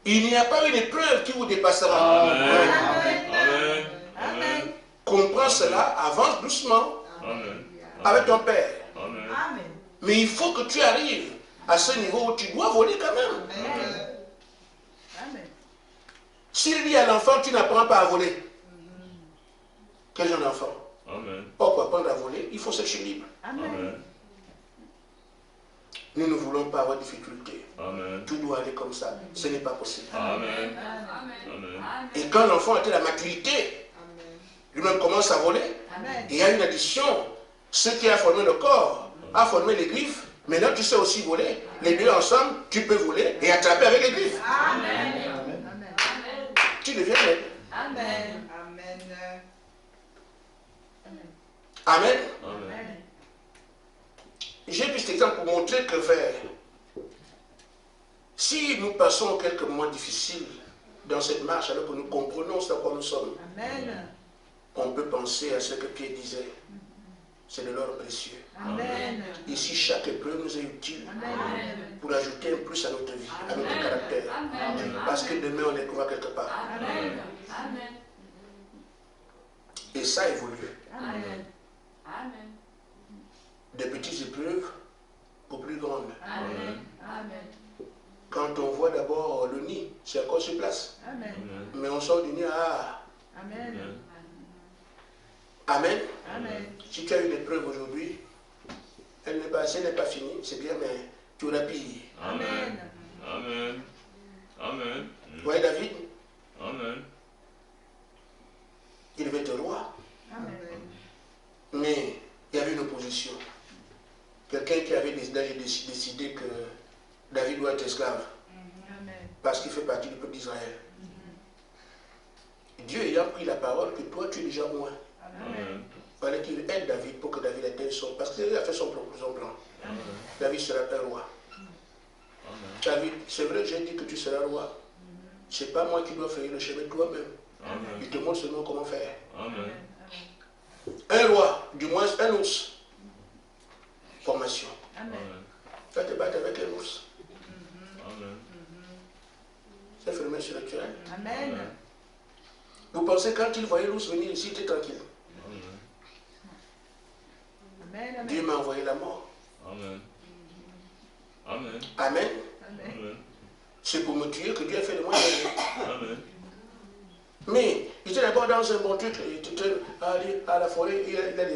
[SPEAKER 1] Il n'y a pas une épreuve qui vous dépassera.
[SPEAKER 2] Amen. Amen.
[SPEAKER 4] Amen.
[SPEAKER 1] Comprends cela, avance doucement
[SPEAKER 2] Amen.
[SPEAKER 1] avec ton père.
[SPEAKER 2] Amen.
[SPEAKER 4] Amen.
[SPEAKER 1] Mais il faut que tu arrives à ce niveau où tu dois voler quand même.
[SPEAKER 4] Amen.
[SPEAKER 1] S'il dit à l'enfant, tu n'apprends pas à voler. Quel genre d'enfant?
[SPEAKER 2] Amen.
[SPEAKER 1] Pour apprendre à voler, il faut s'être libre.
[SPEAKER 4] Amen.
[SPEAKER 2] Amen.
[SPEAKER 1] Nous ne voulons pas avoir de difficultés.
[SPEAKER 2] Amen.
[SPEAKER 1] Tout doit aller comme ça. Ce n'est pas possible.
[SPEAKER 2] Amen. Amen.
[SPEAKER 1] Et quand l'enfant atteint la maturité, lui-même commence à voler,
[SPEAKER 4] Amen.
[SPEAKER 1] il y a une addition. Ce qui a formé le corps a formé les griffes. Maintenant, tu sais aussi voler. Les deux ensemble, tu peux voler et attraper avec les griffes.
[SPEAKER 4] Amen.
[SPEAKER 1] Tu deviens maître.
[SPEAKER 4] Amen. Amen.
[SPEAKER 1] Amen.
[SPEAKER 2] Amen.
[SPEAKER 1] J'ai pris cet exemple pour montrer que, frère, si nous passons quelques moments difficiles dans cette marche, alors que nous comprenons ce à quoi nous sommes,
[SPEAKER 4] Amen.
[SPEAKER 1] on peut penser à ce que Pierre disait. C'est de l'or précieux.
[SPEAKER 4] Amen.
[SPEAKER 1] Ici, chaque épreuve nous est utile
[SPEAKER 4] Amen.
[SPEAKER 1] pour ajouter un plus à notre vie, à notre caractère. Parce que demain, on découvre quelque part.
[SPEAKER 4] Amen.
[SPEAKER 1] Et ça évolue.
[SPEAKER 4] Amen.
[SPEAKER 1] De petites épreuves aux plus grandes.
[SPEAKER 4] Amen. Amen.
[SPEAKER 1] Quand on voit d'abord le nid, c'est encore sur place.
[SPEAKER 4] Amen.
[SPEAKER 1] Mais on sort du nid, ah,
[SPEAKER 4] Amen.
[SPEAKER 1] amen.
[SPEAKER 4] Amen.
[SPEAKER 1] Si tu as eu des preuves aujourd'hui, elle n'est pas finie, c'est bien, mais tu auras pire.
[SPEAKER 2] Amen. Amen. Amen.
[SPEAKER 1] Vous voyez David,
[SPEAKER 2] Amen.
[SPEAKER 1] il devait être roi.
[SPEAKER 4] Amen.
[SPEAKER 1] Mais il y avait une opposition. Quelqu'un qui avait décidé que David doit être esclave
[SPEAKER 4] Amen.
[SPEAKER 1] parce qu'il fait partie du peuple d'Israël. Dieu ayant pris la parole que toi tu es déjà loin,
[SPEAKER 2] Amen.
[SPEAKER 1] il fallait qu'il aide David pour que David atteigne son... Parce qu'il a fait son plan. David sera un roi. David, c'est vrai que j'ai dit que tu seras roi. C'est pas moi qui dois faire le chemin toi-même.
[SPEAKER 2] Amen.
[SPEAKER 1] Il te montre seulement comment faire.
[SPEAKER 2] Amen.
[SPEAKER 1] Un roi, du moins un ours. Formation.
[SPEAKER 4] Amen.
[SPEAKER 1] Tu vas te battre avec un ours.
[SPEAKER 2] Amen.
[SPEAKER 1] C'est un phénomène spirituel.
[SPEAKER 4] Amen.
[SPEAKER 1] Vous pensez quand il voyait l'ours venir ici, il était tranquille.
[SPEAKER 4] Amen.
[SPEAKER 1] Dieu m'a envoyé la mort.
[SPEAKER 2] Amen. Amen.
[SPEAKER 1] Amen.
[SPEAKER 4] Amen.
[SPEAKER 2] Amen.
[SPEAKER 1] C'est pour me tuer que Dieu a fait de moi.
[SPEAKER 2] Amen.
[SPEAKER 1] Mais il était d'abord dans un bon truc. Il était allé à la forêt.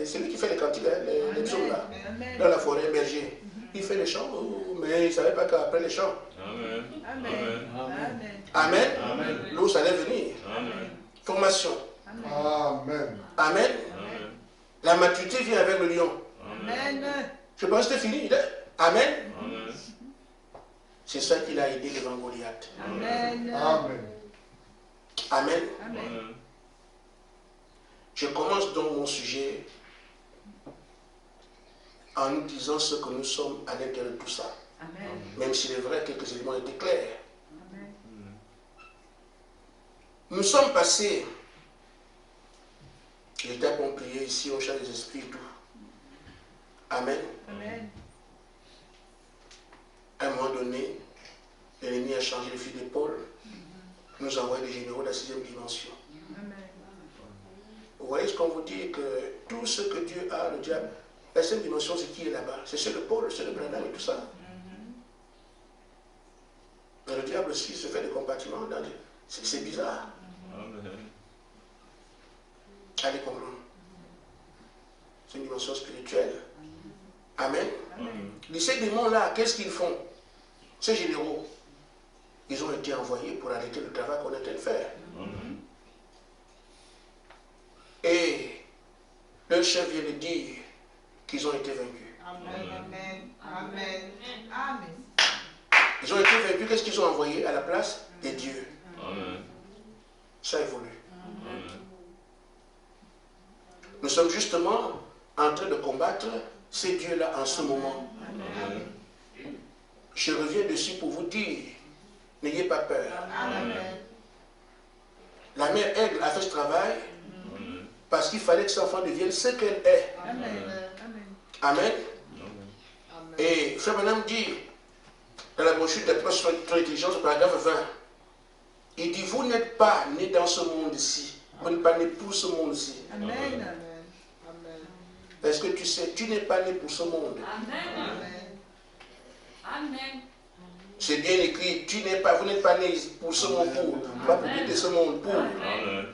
[SPEAKER 1] C'est lui qui fait les cantiques, hein, les psaumes là.
[SPEAKER 4] Amen.
[SPEAKER 1] Dans la forêt, berger. Il fait les chants, mais il ne savait pas qu'après les chants.
[SPEAKER 2] Amen.
[SPEAKER 4] Amen.
[SPEAKER 2] Amen.
[SPEAKER 4] Amen.
[SPEAKER 1] Amen. L'ours allait venir.
[SPEAKER 2] Amen.
[SPEAKER 1] Formation.
[SPEAKER 3] Amen.
[SPEAKER 1] Amen.
[SPEAKER 2] Amen.
[SPEAKER 1] La maturité vient avec le lion.
[SPEAKER 4] Amen.
[SPEAKER 1] Je pense que c'est fini. Amen.
[SPEAKER 2] Amen.
[SPEAKER 1] C'est ça qu'il a aidé devant Goliath.
[SPEAKER 4] Amen.
[SPEAKER 3] Amen.
[SPEAKER 1] Amen.
[SPEAKER 4] Amen.
[SPEAKER 1] Je commence donc mon sujet en nous disant ce que nous sommes à l'intérieur de tout ça.
[SPEAKER 4] Amen.
[SPEAKER 1] Même s'il est vrai que quelques éléments étaient clairs.
[SPEAKER 4] Amen.
[SPEAKER 1] Nous sommes passés, l'étape on priait ici, on chante des esprits et tout. Amen.
[SPEAKER 4] Amen.
[SPEAKER 1] À un moment donné, l'ennemi a changé le fil d'épaule, nous a envoyé des généraux de la 6e dimension.
[SPEAKER 4] Amen.
[SPEAKER 1] Vous voyez ce qu'on vous dit, que tout ce que Dieu a, le diable, La 5e dimension, c'est qui est là-bas? C'est ceux de Paul, ceux de Branham et tout ça. Mais le diable aussi se fait des compartiments. C'est bizarre.
[SPEAKER 2] Amen.
[SPEAKER 1] Allez comprendre. C'est une dimension spirituelle. Amen.
[SPEAKER 2] Amen.
[SPEAKER 1] Ces démons-là, qu'est-ce qu'ils font? Ces généraux, ils ont été envoyés pour arrêter le travail qu'on est en train de faire.
[SPEAKER 2] Amen.
[SPEAKER 1] Et leur chef vient de dire qu'ils ont été vaincus.
[SPEAKER 4] Amen. Amen. Amen.
[SPEAKER 1] Ils ont été vaincus, qu'est-ce qu'ils ont envoyé à la place des dieux?
[SPEAKER 2] Amen.
[SPEAKER 1] Ça évolue.
[SPEAKER 2] Amen.
[SPEAKER 1] Nous sommes justement en train de combattre ces dieux-là en ce moment.
[SPEAKER 2] Amen.
[SPEAKER 1] Je reviens dessus pour vous dire, n'ayez pas peur.
[SPEAKER 4] Amen.
[SPEAKER 1] La mère Aigle a fait ce travail
[SPEAKER 2] Amen.
[SPEAKER 1] parce qu'il fallait que cet enfant devienne ce qu'elle est.
[SPEAKER 4] Amen.
[SPEAKER 1] Amen.
[SPEAKER 2] Amen.
[SPEAKER 1] Et Frère Branham dit, dans la brochure des proches sur l'intelligence, au paragraphe 20, il dit, vous n'êtes pas né dans ce monde-ci. Vous n'êtes pas né pour ce monde-ci.
[SPEAKER 4] Amen. Amen.
[SPEAKER 1] Est-ce que tu sais, tu n'es pas né pour ce monde.
[SPEAKER 5] Amen. Amen.
[SPEAKER 1] C'est bien écrit, vous n'êtes pas né pour ce monde, pas pour quitter ce monde, pour.
[SPEAKER 2] Amen.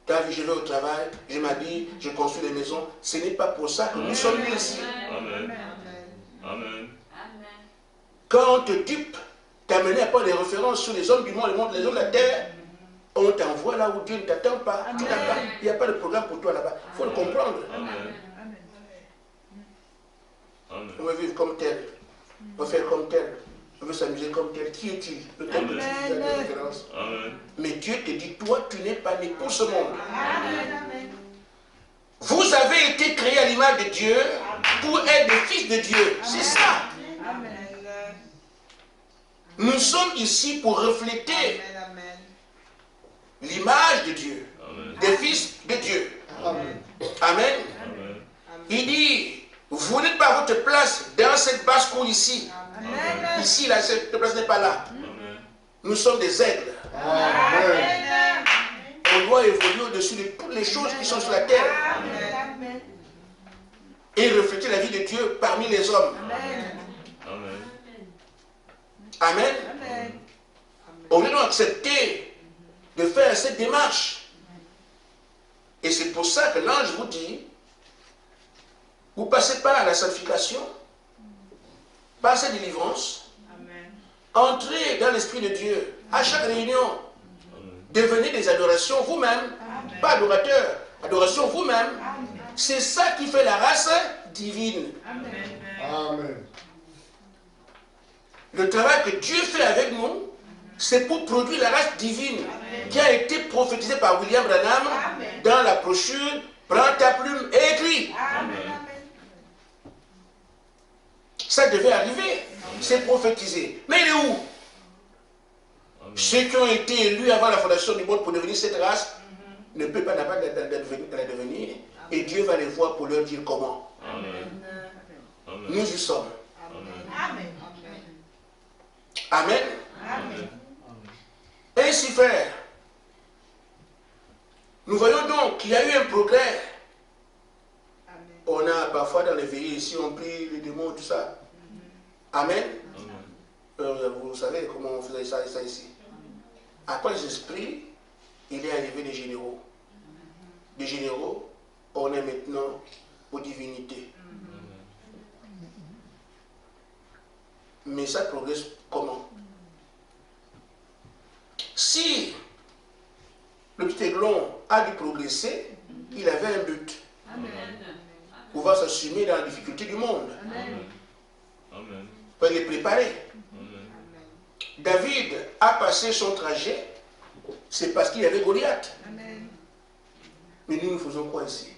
[SPEAKER 1] Tu as vu, je vais au travail, je m'habille, je construis des maisons. Ce n'est pas pour ça que nous sommes nés ici.
[SPEAKER 2] Amen. Amen.
[SPEAKER 5] Amen.
[SPEAKER 1] Quand on te dupe, t'amener à prendre des références sur les hommes du monde, les hommes de la terre, on t'envoie là où Dieu ne t'attend pas. Il n'y a pas de programme pour toi là-bas. Il faut le comprendre.
[SPEAKER 2] Amen. Amen.
[SPEAKER 1] On veut vivre comme tel. On veut faire comme tel. On veut s'amuser comme tel. Qui est-il? Peut-être que tu as des références.
[SPEAKER 2] Amen.
[SPEAKER 1] Mais Dieu te dit, toi, tu n'es pas né pour ce monde.
[SPEAKER 4] Amen.
[SPEAKER 1] Vous avez été créés à l'image de Dieu pour être des fils de Dieu. C'est ça.
[SPEAKER 4] Amen.
[SPEAKER 1] Nous sommes ici pour refléter
[SPEAKER 4] Amen.
[SPEAKER 1] l'image de Dieu,
[SPEAKER 2] Amen.
[SPEAKER 1] des fils de Dieu.
[SPEAKER 3] Amen.
[SPEAKER 1] Amen.
[SPEAKER 2] Amen.
[SPEAKER 1] Il dit, vous n'êtes pas à votre place dans cette basse-cour ici.
[SPEAKER 4] Amen.
[SPEAKER 1] Ici, là, cette place n'est pas là.
[SPEAKER 2] Amen.
[SPEAKER 1] Nous sommes des aigles.
[SPEAKER 3] Amen.
[SPEAKER 1] On doit évoluer au-dessus de toutes les choses qui sont sur la terre
[SPEAKER 4] Amen.
[SPEAKER 1] et refléter la vie de Dieu parmi les hommes.
[SPEAKER 4] Amen.
[SPEAKER 2] Amen.
[SPEAKER 1] Amen.
[SPEAKER 4] Amen.
[SPEAKER 1] On doit accepter de faire cette démarche. Et c'est pour ça que l'ange vous dit, vous passez par la sanctification, par cette délivrance, entrez dans l'Esprit de Dieu. À chaque réunion, devenez des adorations vous-même, pas adorateurs, adoration vous-même. C'est ça qui fait la race divine.
[SPEAKER 3] Amen.
[SPEAKER 1] Le travail que Dieu fait avec nous, c'est pour produire la race divine qui a été prophétisée par William Branham dans la brochure Prends ta plume et écris. Ça devait arriver, c'est prophétisé. Mais il est où? Ceux qui ont été élus avant la fondation du monde pour devenir cette race ne peuvent pas la devenir. Et Dieu va les voir pour leur dire comment.
[SPEAKER 2] Amen.
[SPEAKER 1] Nous y sommes.
[SPEAKER 4] Amen.
[SPEAKER 1] Amen.
[SPEAKER 2] Amen.
[SPEAKER 1] Ainsi faire. Nous voyons donc qu'il y a eu un progrès. On a parfois dans les veillées ici, on prie les démons, tout ça. Amen. Vous savez comment on faisait ça ici. Après les esprits, il est arrivé des généraux. Des généraux, on est maintenant aux divinités. Mais ça progresse comment? Si le petit aiglon a dû progresser, il avait un but. Pouvoir s'assumer dans la difficulté du monde.
[SPEAKER 2] Amen.
[SPEAKER 1] Pour les préparer.
[SPEAKER 2] Amen.
[SPEAKER 1] David a passé son trajet, c'est parce qu'il y avait Goliath. Mais nous faisons quoi ici?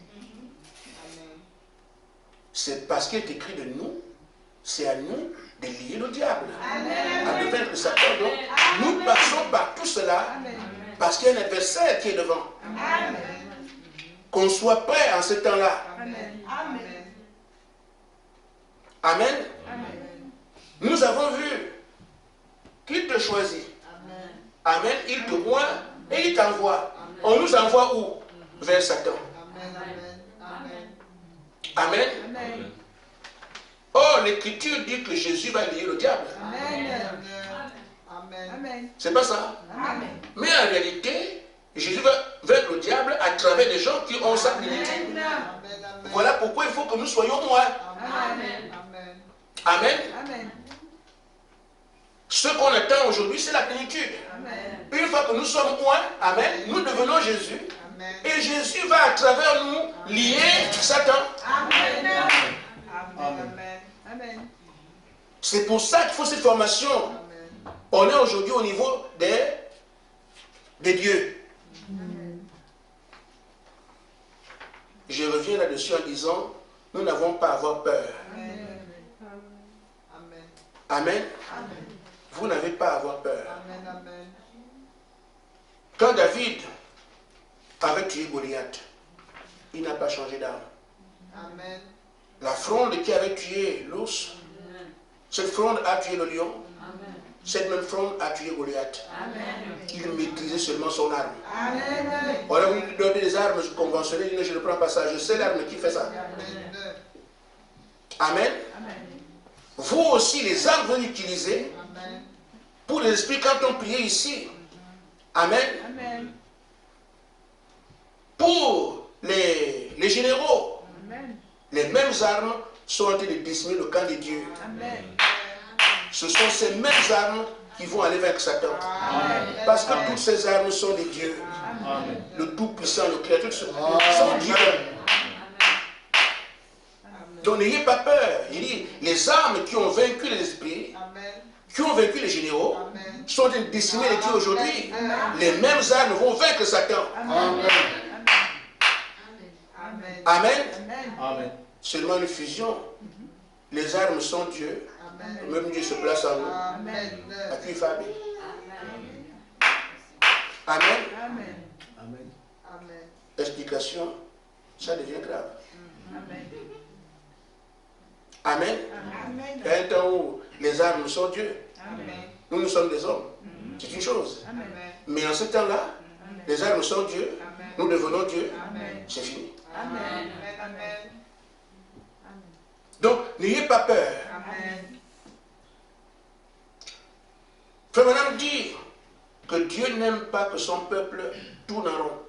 [SPEAKER 1] C'est parce qu'il est écrit de nous, c'est à nous de lier le diable. À de vaincre Satan. Donc, nous passons par tout cela parce qu'il y a un adversaire qui est devant. Qu'on soit prêt en ce temps-là. Amen. Nous avons vu qu'il te choisit. Amen. Il te voit et il t'envoie. On nous envoie où? Vers Satan. Amen.
[SPEAKER 4] Amen.
[SPEAKER 1] Or, l'Écriture dit que Jésus va lier le diable.
[SPEAKER 4] Amen. Amen.
[SPEAKER 1] C'est pas ça.
[SPEAKER 4] Amen.
[SPEAKER 1] Mais en réalité, Jésus va vaincre le diable à travers des gens qui ont sa plénitude. Voilà pourquoi il faut que nous soyons moins.
[SPEAKER 4] Amen.
[SPEAKER 1] Amen.
[SPEAKER 4] Amen.
[SPEAKER 1] Ce qu'on attend aujourd'hui, c'est la plénitude.
[SPEAKER 4] Amen.
[SPEAKER 1] Une fois que nous sommes moins, amen, nous devenons Jésus. Et Jésus va à travers nous lier Satan.
[SPEAKER 4] Amen. Amen. Amen.
[SPEAKER 1] C'est pour ça qu'il faut cette formation. On est aujourd'hui au niveau des dieux. Je reviens là-dessus en disant, nous n'avons pas à avoir peur. Amen. Vous n'avez pas à avoir peur. Quand David avait tué Goliath, il n'a pas changé d'arme. La fronde qui avait tué l'ours, cette fronde a tué le lion. Cette même fronde a tué Goliath. Il maîtrisait seulement son arme. On a voulu lui donner des armes conventionnelles, il dit, je ne prends pas ça, je sais l'arme qui fait ça. Amen. Vous aussi, les armes que vous utilisez, pour les esprits, quand on priait ici, amen. Pour les généraux, les mêmes armes sont en train de décimer le camp des dieux. Ce sont ces mêmes armes qui vont aller vaincre Satan. Parce que toutes ces armes sont des dieux. Le Tout-Puissant, le Créateur, sont Dieu. Donc n'ayez pas peur. Il dit, les armes qui ont vaincu les esprits, qui ont vaincu les généraux, sont en train de décimer les dieux aujourd'hui. Les mêmes armes vont vaincre Satan. Amen. Seulement une fusion. Les armes sont Dieu. Même Dieu se place en nous. À qui il fait Amen. Amen. Explication, ça devient grave. Amen. Il y a un temps où les armes sont Dieu. Nous, nous sommes des hommes. C'est une chose. Mais en ce temps-là, les armes sont Dieu. Nous devenons Dieu. C'est fini. Donc, n'ayez pas peur. Frère Branham dit que Dieu n'aime pas que son peuple tourne en rond.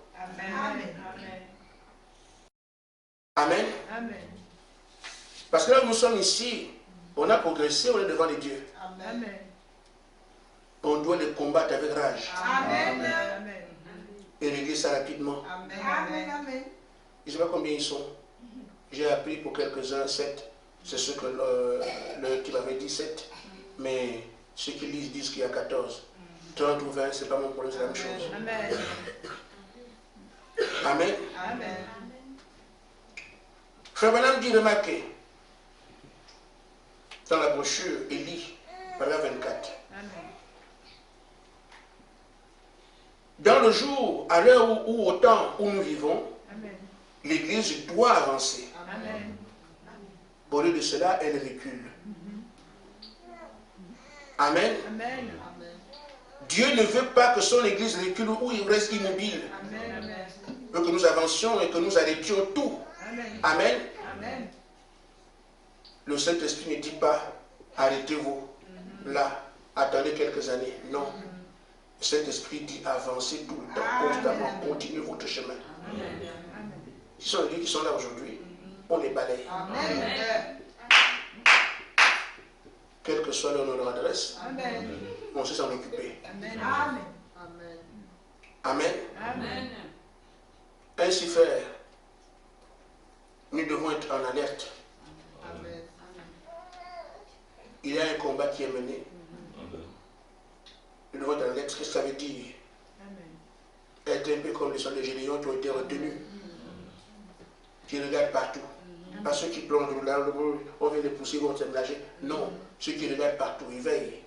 [SPEAKER 1] Amen. Parce que là où nous sommes ici, on a progressé, on est devant les dieux. On doit les combattre avec rage. Et régler ça rapidement. Je ne sais pas combien ils sont. J'ai appris pour quelques-uns 7. C'est ce que le qui m'avait dit 7. Mais ceux qui lisent disent qu'il y a 14. 30 ou 20, ce n'est pas mon problème, c'est la même chose. Amen. Frère Branham dit, remarquez, dans la brochure Élie, paragraphe 24. Dans le jour, à l'heure où au temps où nous vivons, l'Église doit avancer. Au lieu de cela, elle recule. Amen. Dieu ne veut pas que son Église recule ou il reste immobile. Il veut que nous avancions et que nous arrêtions tout. Amen. Le Saint-Esprit ne dit pas, arrêtez-vous là, attendez quelques années. Non. Le Saint-Esprit dit, avancez tout le temps, constamment, continuez votre chemin. Ce sont les dieux qui sont là aujourd'hui, on les balaye. Quel que soit leur adresse, on sait s'en occuper. Amen. Ainsi faire, nous devons être en alerte. Il y a un combat qui est mené. Nous devons être en alerte. Qu'est-ce que ça veut dire? Être un peu comme les soldats généaux qui ont été retenus, qui regardent partout. Pas ceux qui plongent là, on vient les pousser, ils vont se nager. Non, ceux qui regardent partout, ils veillent.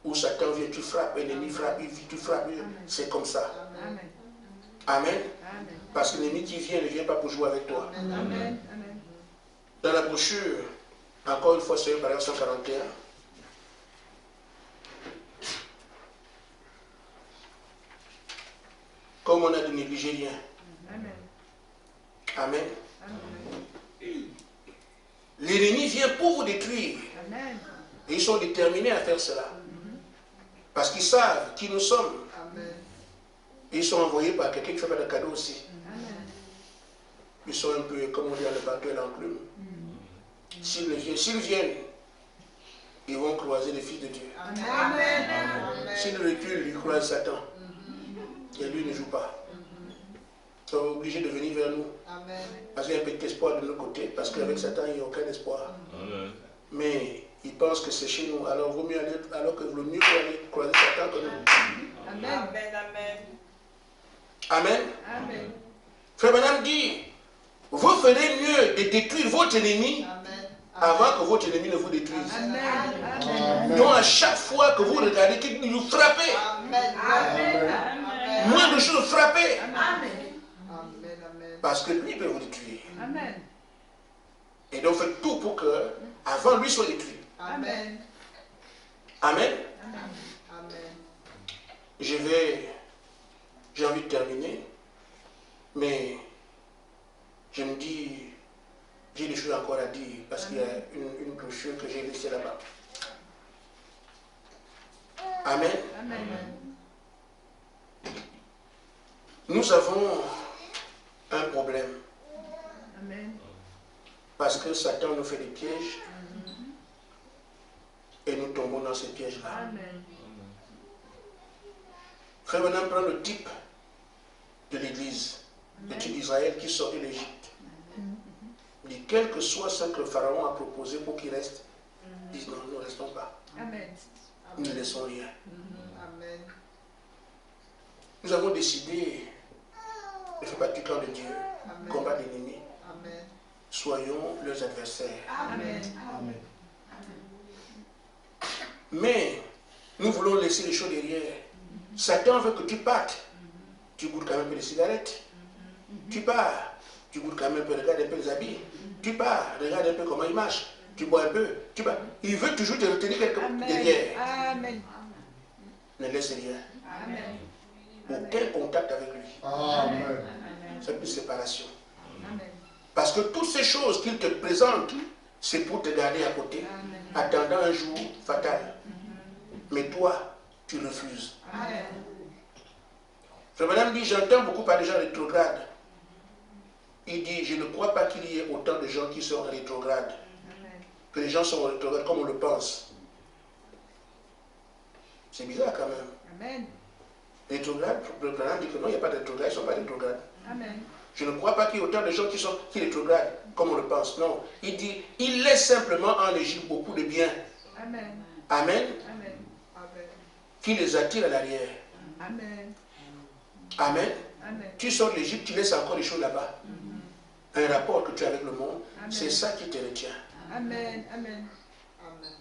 [SPEAKER 1] Où Satan vient, tu frappes, l'ennemi frappe, tu frappes. C'est comme ça. Amen. Parce que l'ennemi qui vient ne vient pas pour jouer avec toi. Dans la brochure, encore une fois, c'est le paragraphe 141. Comme on a de négligé rien. Amen. L'ennemi vient pour vous détruire.
[SPEAKER 4] Amen.
[SPEAKER 1] Et ils sont déterminés à faire cela. Parce qu'ils savent qui nous sommes.
[SPEAKER 4] Amen.
[SPEAKER 1] Et ils sont envoyés par quelqu'un qui fait pas de cadeau aussi.
[SPEAKER 4] Amen.
[SPEAKER 1] Ils sont un peu, comme on dit, à le bateau et l'enclume. S'ils viennent, ils vont croiser les fils de Dieu.
[SPEAKER 4] Amen. Amen.
[SPEAKER 1] S'ils reculent, ils croisent Satan. Et lui ne joue pas. Ils sont obligés de venir vers nous.
[SPEAKER 4] Amen.
[SPEAKER 1] Parce qu'il y a un petit espoir de notre côté. Parce qu'avec Satan, il n'y a aucun espoir.
[SPEAKER 2] Amen.
[SPEAKER 1] Mais ils pensent que c'est chez nous. Alors, vaut mieux aller, alors que vaut mieux aller croiser Satan que nous.
[SPEAKER 4] Amen. Amen.
[SPEAKER 1] Amen.
[SPEAKER 4] Amen.
[SPEAKER 1] Frère Madame dit, vous ferez mieux de détruire votre ennemi
[SPEAKER 4] Amen.
[SPEAKER 1] avant que votre ennemi ne vous détruise.
[SPEAKER 4] Amen. Amen.
[SPEAKER 1] Donc à chaque fois que vous regardez qu'il nous frappe,
[SPEAKER 4] Amen. Amen.
[SPEAKER 1] moins de choses frappées.
[SPEAKER 4] Amen. Amen.
[SPEAKER 1] Parce que lui peut vous détruire.
[SPEAKER 4] Amen.
[SPEAKER 1] Et donc faites tout pour que, avant lui soit détruit.
[SPEAKER 4] Amen.
[SPEAKER 1] Amen.
[SPEAKER 4] Amen.
[SPEAKER 1] J'ai envie de terminer, mais je me dis, j'ai des choses encore à dire, parce qu'il y a une brochure que j'ai laissée là-bas. Amen.
[SPEAKER 4] Amen.
[SPEAKER 1] Nous avons un problème,
[SPEAKER 4] Amen.
[SPEAKER 1] parce que Satan nous fait des pièges, et nous tombons dans ces pièges-là.
[SPEAKER 4] Amen.
[SPEAKER 1] Frère Branham prend le type de l'Église, le type d'Israël qui sort de l'Égypte. Il dit, quel que soit ce que le Pharaon a proposé pour qu'il reste, il dit non, nous ne restons pas.
[SPEAKER 4] Amen.
[SPEAKER 1] Nous ne laissons rien.
[SPEAKER 4] Amen.
[SPEAKER 1] Nous avons décidé de faire partie du camp de Dieu,
[SPEAKER 4] Amen.
[SPEAKER 1] combattre l'ennemi.
[SPEAKER 4] Amen.
[SPEAKER 1] Soyons leurs adversaires.
[SPEAKER 4] Amen.
[SPEAKER 3] Amen.
[SPEAKER 1] Mais nous voulons laisser les choses derrière. Satan veut que tu partes. Tu goûtes quand même un peu de cigarettes. Tu pars. Tu goûtes quand même un peu, regarde un peu les habits. Tu pars, regarde un peu comment il marche. Tu bois un peu. Tu pars. Il veut toujours te retenir quelque part derrière.
[SPEAKER 4] Amen.
[SPEAKER 1] Ne laisse rien.
[SPEAKER 4] Amen.
[SPEAKER 1] Aucun contact avec lui.
[SPEAKER 3] Amen.
[SPEAKER 1] C'est plus séparation.
[SPEAKER 4] Amen.
[SPEAKER 1] Parce que toutes ces choses qu'il te présente, c'est pour te garder à côté, attendant un jour fatal. Mais toi, tu refuses.
[SPEAKER 4] Amen.
[SPEAKER 1] Frère Madame dit, j'entends beaucoup par des gens rétrogrades. Il dit, je ne crois pas qu'il y ait autant de gens qui sont rétrogrades. Que les gens sont rétrogrades comme on le pense. C'est bizarre quand même.
[SPEAKER 4] Amen.
[SPEAKER 1] Rétrograde, le Branham dit que non, il n'y a pas de rétrograde, ils ne sont pas rétrogrades.
[SPEAKER 4] Amen.
[SPEAKER 1] Je ne crois pas qu'il y ait autant de gens qui rétrogradent comme on le pense. Non. Il dit, il laisse simplement en Égypte beaucoup de biens.
[SPEAKER 4] Amen.
[SPEAKER 1] Amen.
[SPEAKER 4] Amen. Amen.
[SPEAKER 1] Qui les attire à l'arrière.
[SPEAKER 4] Amen.
[SPEAKER 1] Amen.
[SPEAKER 4] Amen.
[SPEAKER 1] Tu sors de l'Égypte, tu laisses encore des choses là-bas. Un rapport que tu as avec le monde,
[SPEAKER 4] Amen.
[SPEAKER 1] c'est ça qui te retient.
[SPEAKER 4] Amen. Amen. Amen.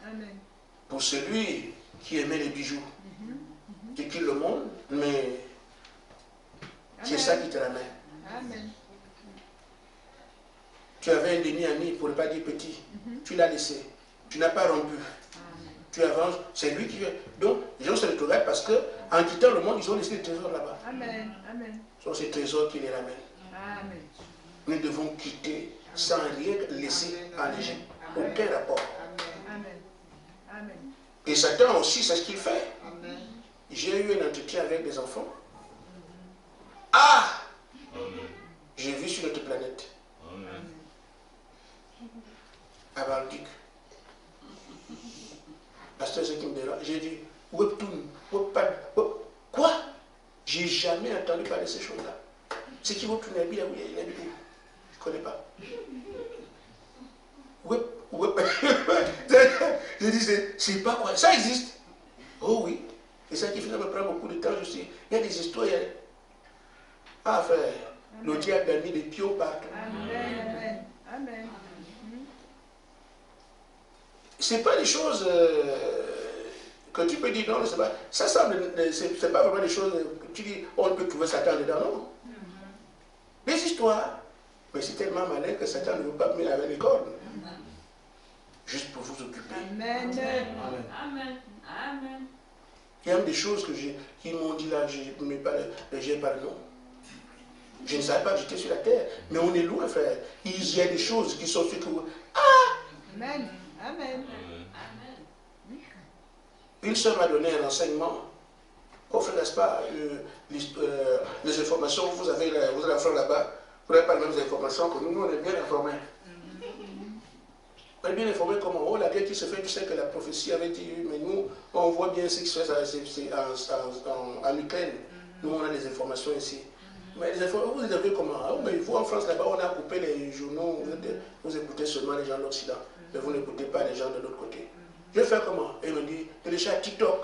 [SPEAKER 4] Amen.
[SPEAKER 1] Pour celui qui aimait les bijoux, tu quittes le monde, mais c'est ça qui te ramène.
[SPEAKER 4] Amen.
[SPEAKER 1] Tu avais un demi-ami, pour ne pas dire petit, tu l'as laissé, tu n'as pas rompu. Tu avances, c'est lui qui vient. Donc, les gens se rétrogradent parce qu'en quittant le monde, ils ont laissé des trésors là-bas.
[SPEAKER 4] Amen. Amen.
[SPEAKER 1] Ce sont ces trésors qui les ramènent.
[SPEAKER 4] Amen.
[SPEAKER 1] Nous devons quitter sans rien laisser en Égypte. Aucun rapport.
[SPEAKER 4] Amen. Amen.
[SPEAKER 1] Et Satan aussi, c'est ce qu'il fait.
[SPEAKER 4] Amen.
[SPEAKER 1] J'ai eu un entretien avec des enfants. Ah! J'ai vu sur notre planète, à Balduc. Pasteur, c'est qui me dérange. J'ai dit, Webtoon, Webpad, quoi? J'ai jamais entendu parler de ces choses-là. C'est qui Webtoon? Il habite où? Je ne connais pas. J'ai dit, c'est pas quoi? Ça existe. Oh oui. Et ça qui finalement me prend beaucoup de temps. Je sais, il y a des histoires. Ah frère, le diable a mis des pions partout.
[SPEAKER 4] Amen. Amen.
[SPEAKER 1] C'est pas des choses que tu peux dire non, c'est pas. Ça semble, c'est pas vraiment des choses que tu dis, on peut trouver Satan dedans, non. Des histoires. Mais c'est tellement malin que Satan ne veut pas venir avec les cordes. Juste pour vous occuper.
[SPEAKER 4] Amen.
[SPEAKER 5] Amen. Amen.
[SPEAKER 1] Il y a même des choses qui m'ont dit là, je ne mets pas j'ai pas le nom. Je ne savais pas que j'étais sur la terre. Mais on est loin, frère. Il y a des choses qui sont sur que vous. Ah! Une sœur m'a donné un enseignement. Oh frère, n'est-ce pas, les informations que vous avez là-bas, vous n'avez pas les mêmes informations que nous. Nous, on est bien informés. On est bien informés comment? Oh, la guerre qui se fait, tu sais que la prophétie avait dit, mais nous, on voit bien ce qui se fait en Ukraine. Nous, on a des informations ici. Mais les informations, vous avez comment? Oh, mais vous, en France, là-bas, on a coupé les journaux, vous écoutez seulement les gens de l'Occident, mais vous n'écoutez pas les gens de l'autre côté. Je vais faire comment? Et il me dit, télécharge TikTok.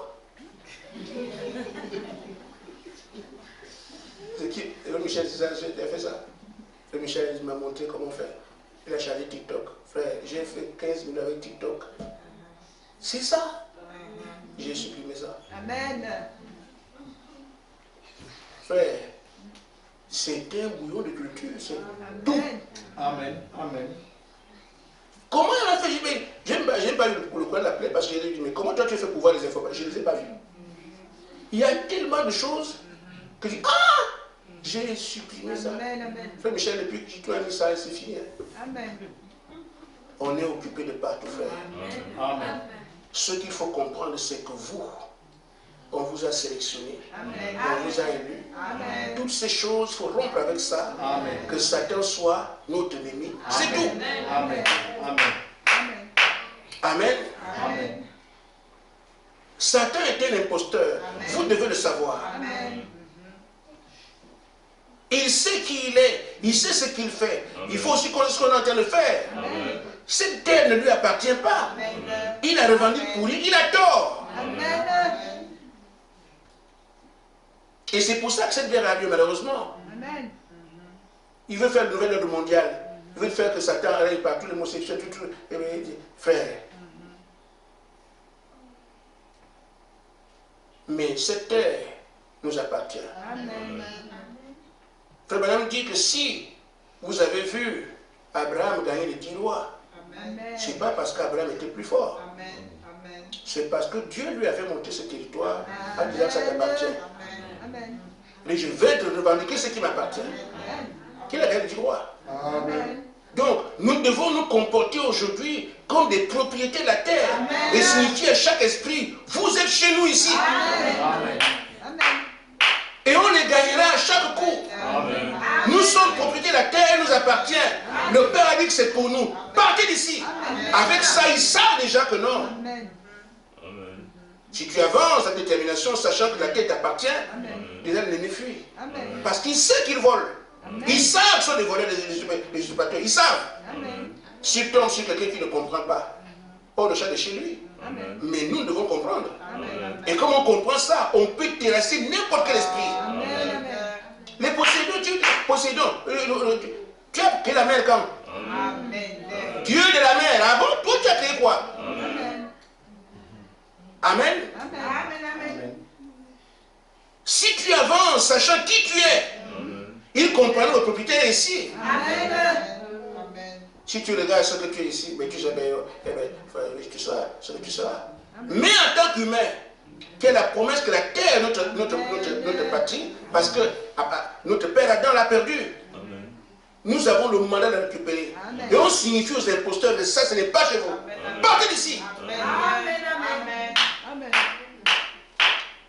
[SPEAKER 1] C'est qui? Et le Michel, c'est ça, j'ai fait ça. Le Michel m'a montré comment faire. Il a chargé TikTok. Frère, j'ai fait 15 minutes avec TikTok. C'est ça. J'ai supprimé ça.
[SPEAKER 4] Amen.
[SPEAKER 1] Frère, c'est un bouillon de culture. C'est tout.
[SPEAKER 3] Amen. Amen.
[SPEAKER 1] Comment elle a fait? J'aime pas le coin de la plaie parce que j'ai dit, mais comment toi tu fais pour voir les informations? Je ne les ai pas vues. Il y a tellement de choses que je dis, ah! J'ai supprimé ça.
[SPEAKER 4] Amen.
[SPEAKER 1] Frère Michel, depuis que tu as mis ça, c'est fini.
[SPEAKER 4] Amen.
[SPEAKER 1] On est occupé de partout, frère.
[SPEAKER 3] Amen.
[SPEAKER 1] Ce qu'il faut comprendre, c'est que vous, on vous a sélectionné,
[SPEAKER 4] Amen.
[SPEAKER 1] on vous a élu.
[SPEAKER 4] Amen.
[SPEAKER 1] Toutes ces choses, il faut rompre avec ça.
[SPEAKER 3] Amen.
[SPEAKER 1] Que Satan soit notre ennemi. C'est tout.
[SPEAKER 3] Amen. Amen.
[SPEAKER 4] Amen.
[SPEAKER 1] Amen.
[SPEAKER 4] Amen.
[SPEAKER 1] Satan est un imposteur.
[SPEAKER 4] Amen.
[SPEAKER 1] Vous devez le savoir.
[SPEAKER 4] Amen.
[SPEAKER 1] Il sait qui il est. Il sait ce qu'il fait.
[SPEAKER 2] Amen.
[SPEAKER 1] Il faut aussi connaître ce qu'on est en train de faire.
[SPEAKER 2] Amen.
[SPEAKER 1] Cette terre ne lui appartient pas.
[SPEAKER 4] Amen.
[SPEAKER 1] Il a revendiqué pour lui. Il a tort.
[SPEAKER 4] Amen.
[SPEAKER 1] Et c'est pour ça que cette guerre a lieu, malheureusement.
[SPEAKER 4] Amen.
[SPEAKER 1] Il veut faire le nouvel ordre mondial. Il veut faire que Satan règne partout, les homosexuels, tout. Et bien, il dit, frère. Mais cette terre nous appartient.
[SPEAKER 4] Amen.
[SPEAKER 1] Frère Branham dit que si vous avez vu Abraham gagner les 10 rois,
[SPEAKER 4] Amen.
[SPEAKER 1] ce n'est pas parce qu'Abraham était plus fort.
[SPEAKER 4] Amen. Amen.
[SPEAKER 1] C'est parce que Dieu lui avait monté ce territoire en disant que ça t'appartient.
[SPEAKER 4] Amen.
[SPEAKER 1] Mais je vais te revendiquer ce qui m'appartient. Qu'il a gagné les 10 rois.
[SPEAKER 3] Amen.
[SPEAKER 1] Donc, nous devons nous comporter aujourd'hui comme des propriétés de la terre.
[SPEAKER 4] Amen.
[SPEAKER 1] Et signifier à chaque esprit, vous êtes chez nous ici.
[SPEAKER 3] Amen.
[SPEAKER 4] Amen.
[SPEAKER 1] Et on les gagnera à chaque coup.
[SPEAKER 2] Amen.
[SPEAKER 1] Nous sommes propriétés de la terre, elle nous appartient. Le Père a dit que c'est pour nous. Partez d'ici. Avec ça, ils savent déjà que non.
[SPEAKER 4] Amen.
[SPEAKER 2] Amen.
[SPEAKER 1] Si tu avances à détermination, sachant que la terre t'appartient,
[SPEAKER 4] Amen.
[SPEAKER 1] déjà l'ennemi fuit.
[SPEAKER 4] Amen.
[SPEAKER 1] Parce qu'ils savent qu'ils volent.
[SPEAKER 4] Amen.
[SPEAKER 1] Ils savent que ce sont des voleurs, des usurpateurs. Ils savent.
[SPEAKER 4] Amen.
[SPEAKER 1] S'ils tombent sur quelqu'un qui ne comprend pas, on le chasse de chez lui.
[SPEAKER 4] Amen.
[SPEAKER 1] Mais nous devons comprendre.
[SPEAKER 4] Amen.
[SPEAKER 1] Et comme on comprend ça, on peut terrasser n'importe quel esprit.
[SPEAKER 4] Amen.
[SPEAKER 1] Les possédants, tu as créé la mer quand?
[SPEAKER 4] Amen.
[SPEAKER 1] Dieu de la mer. Ah bon? Toi, tu as créé quoi?
[SPEAKER 4] Amen.
[SPEAKER 1] Amen.
[SPEAKER 4] Amen. Amen.
[SPEAKER 3] Amen.
[SPEAKER 1] Si tu avances, sachant qui tu es, il comprend le propriétaire ici.
[SPEAKER 4] Amen.
[SPEAKER 1] Si tu regardes ce que tu es ici, mais tu sais, tu seras ce que tu seras. Mais en tant qu'humain, quelle est la promesse que la terre est notre patrie, parce que notre père Adam l'a perdu.
[SPEAKER 2] Amen.
[SPEAKER 1] Nous avons le mandat de la récupérer.
[SPEAKER 4] Amen.
[SPEAKER 1] Et on signifie aux imposteurs que ça, ce n'est pas chez vous. Partez d'ici.
[SPEAKER 4] Amen. Amen. Amen.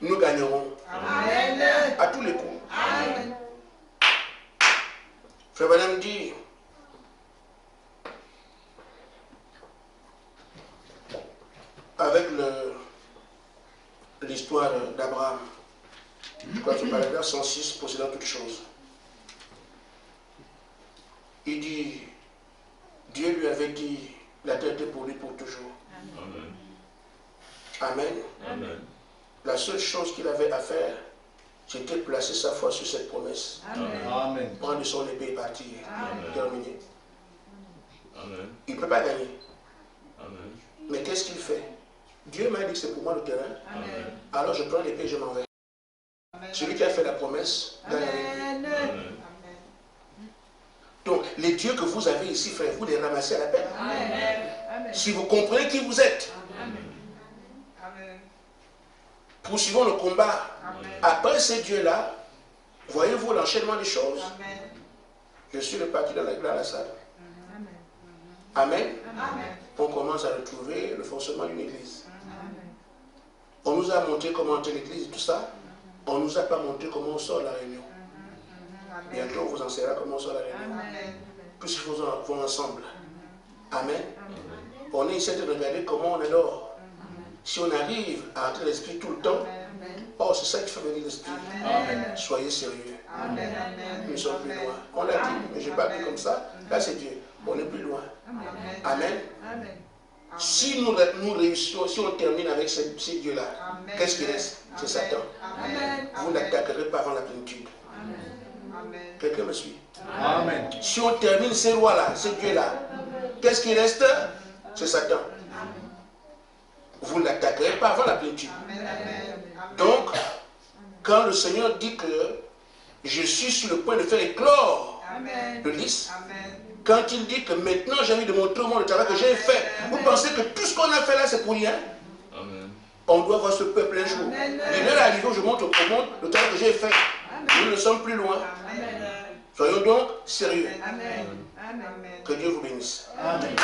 [SPEAKER 1] Nous gagnerons
[SPEAKER 4] Amen.
[SPEAKER 1] à tous les coups.
[SPEAKER 4] Amen.
[SPEAKER 1] Frère Branham dit, avec l'histoire d'Abraham, je crois que c'est paragraphe 106, possédant toutes choses. Il dit, Dieu lui avait dit, la terre était pour lui pour toujours.
[SPEAKER 2] Amen.
[SPEAKER 1] Amen.
[SPEAKER 2] Amen.
[SPEAKER 1] La seule chose qu'il avait à faire, c'était placer sa foi sur cette promesse.
[SPEAKER 4] Amen.
[SPEAKER 3] Amen.
[SPEAKER 1] Prendre son épée et partir.
[SPEAKER 4] Amen.
[SPEAKER 1] Terminé.
[SPEAKER 2] Amen.
[SPEAKER 1] Il ne peut pas gagner.
[SPEAKER 2] Amen.
[SPEAKER 1] Mais qu'est-ce qu'il fait? Dieu m'a dit que c'est pour moi le terrain.
[SPEAKER 4] Amen.
[SPEAKER 1] Alors je prends l'épée et je m'en vais. Celui qui a fait la promesse gagne avec lui.
[SPEAKER 4] Amen.
[SPEAKER 2] Amen.
[SPEAKER 1] Donc, les dieux que vous avez ici, frère, vous les ramassez à la peine.
[SPEAKER 4] Amen. Amen.
[SPEAKER 1] Si vous comprenez qui vous êtes,
[SPEAKER 4] Amen. Amen.
[SPEAKER 1] poursuivons le combat.
[SPEAKER 4] Amen.
[SPEAKER 1] Après ces dieux-là, voyez-vous l'enchaînement des choses?
[SPEAKER 4] Amen.
[SPEAKER 1] Je suis reparti dans la salle.
[SPEAKER 4] Amen.
[SPEAKER 1] Amen.
[SPEAKER 4] Amen.
[SPEAKER 1] On commence à retrouver le fonctionnement d'une église.
[SPEAKER 4] Amen.
[SPEAKER 1] On nous a montré comment entrer l'église et tout ça. On ne nous a pas montré comment on sort de la réunion. Bientôt, on vous enseignera comment on sort de la réunion. Puisqu'ils vont ensemble. Amen. On est ici de regarder comment on adore. Si on arrive à entrer l'esprit tout le temps, oh, c'est ça qui fait venir l'esprit. Soyez sérieux. Nous ne sommes plus loin. On l'a dit, mais je n'ai pas dit comme ça. Là, c'est Dieu. On est plus loin. Amen. Si nous réussissons, si on termine avec ces dieux-là, qu'est-ce qui reste? C'est Satan. Vous n'attaquerez pas avant la plénitude. Quelqu'un me suit?
[SPEAKER 3] Amen.
[SPEAKER 1] Si on termine ces rois-là, ces dieux-là, qu'est-ce qui reste? C'est Satan. Vous ne l'attaquerez pas avant la plénitude. Donc, quand le Seigneur dit que je suis sur le point de faire éclore le lys, quand il dit que maintenant j'ai envie de montrer au monde le travail que j'ai fait, vous pensez que tout ce qu'on a fait là c'est pour rien?
[SPEAKER 2] Amen.
[SPEAKER 1] On doit voir ce peuple un jour. L'heure est arrivée où je montre au monde le travail que j'ai fait. Nous ne sommes plus loin. Soyons donc sérieux. Que Dieu vous bénisse.
[SPEAKER 3] Amen.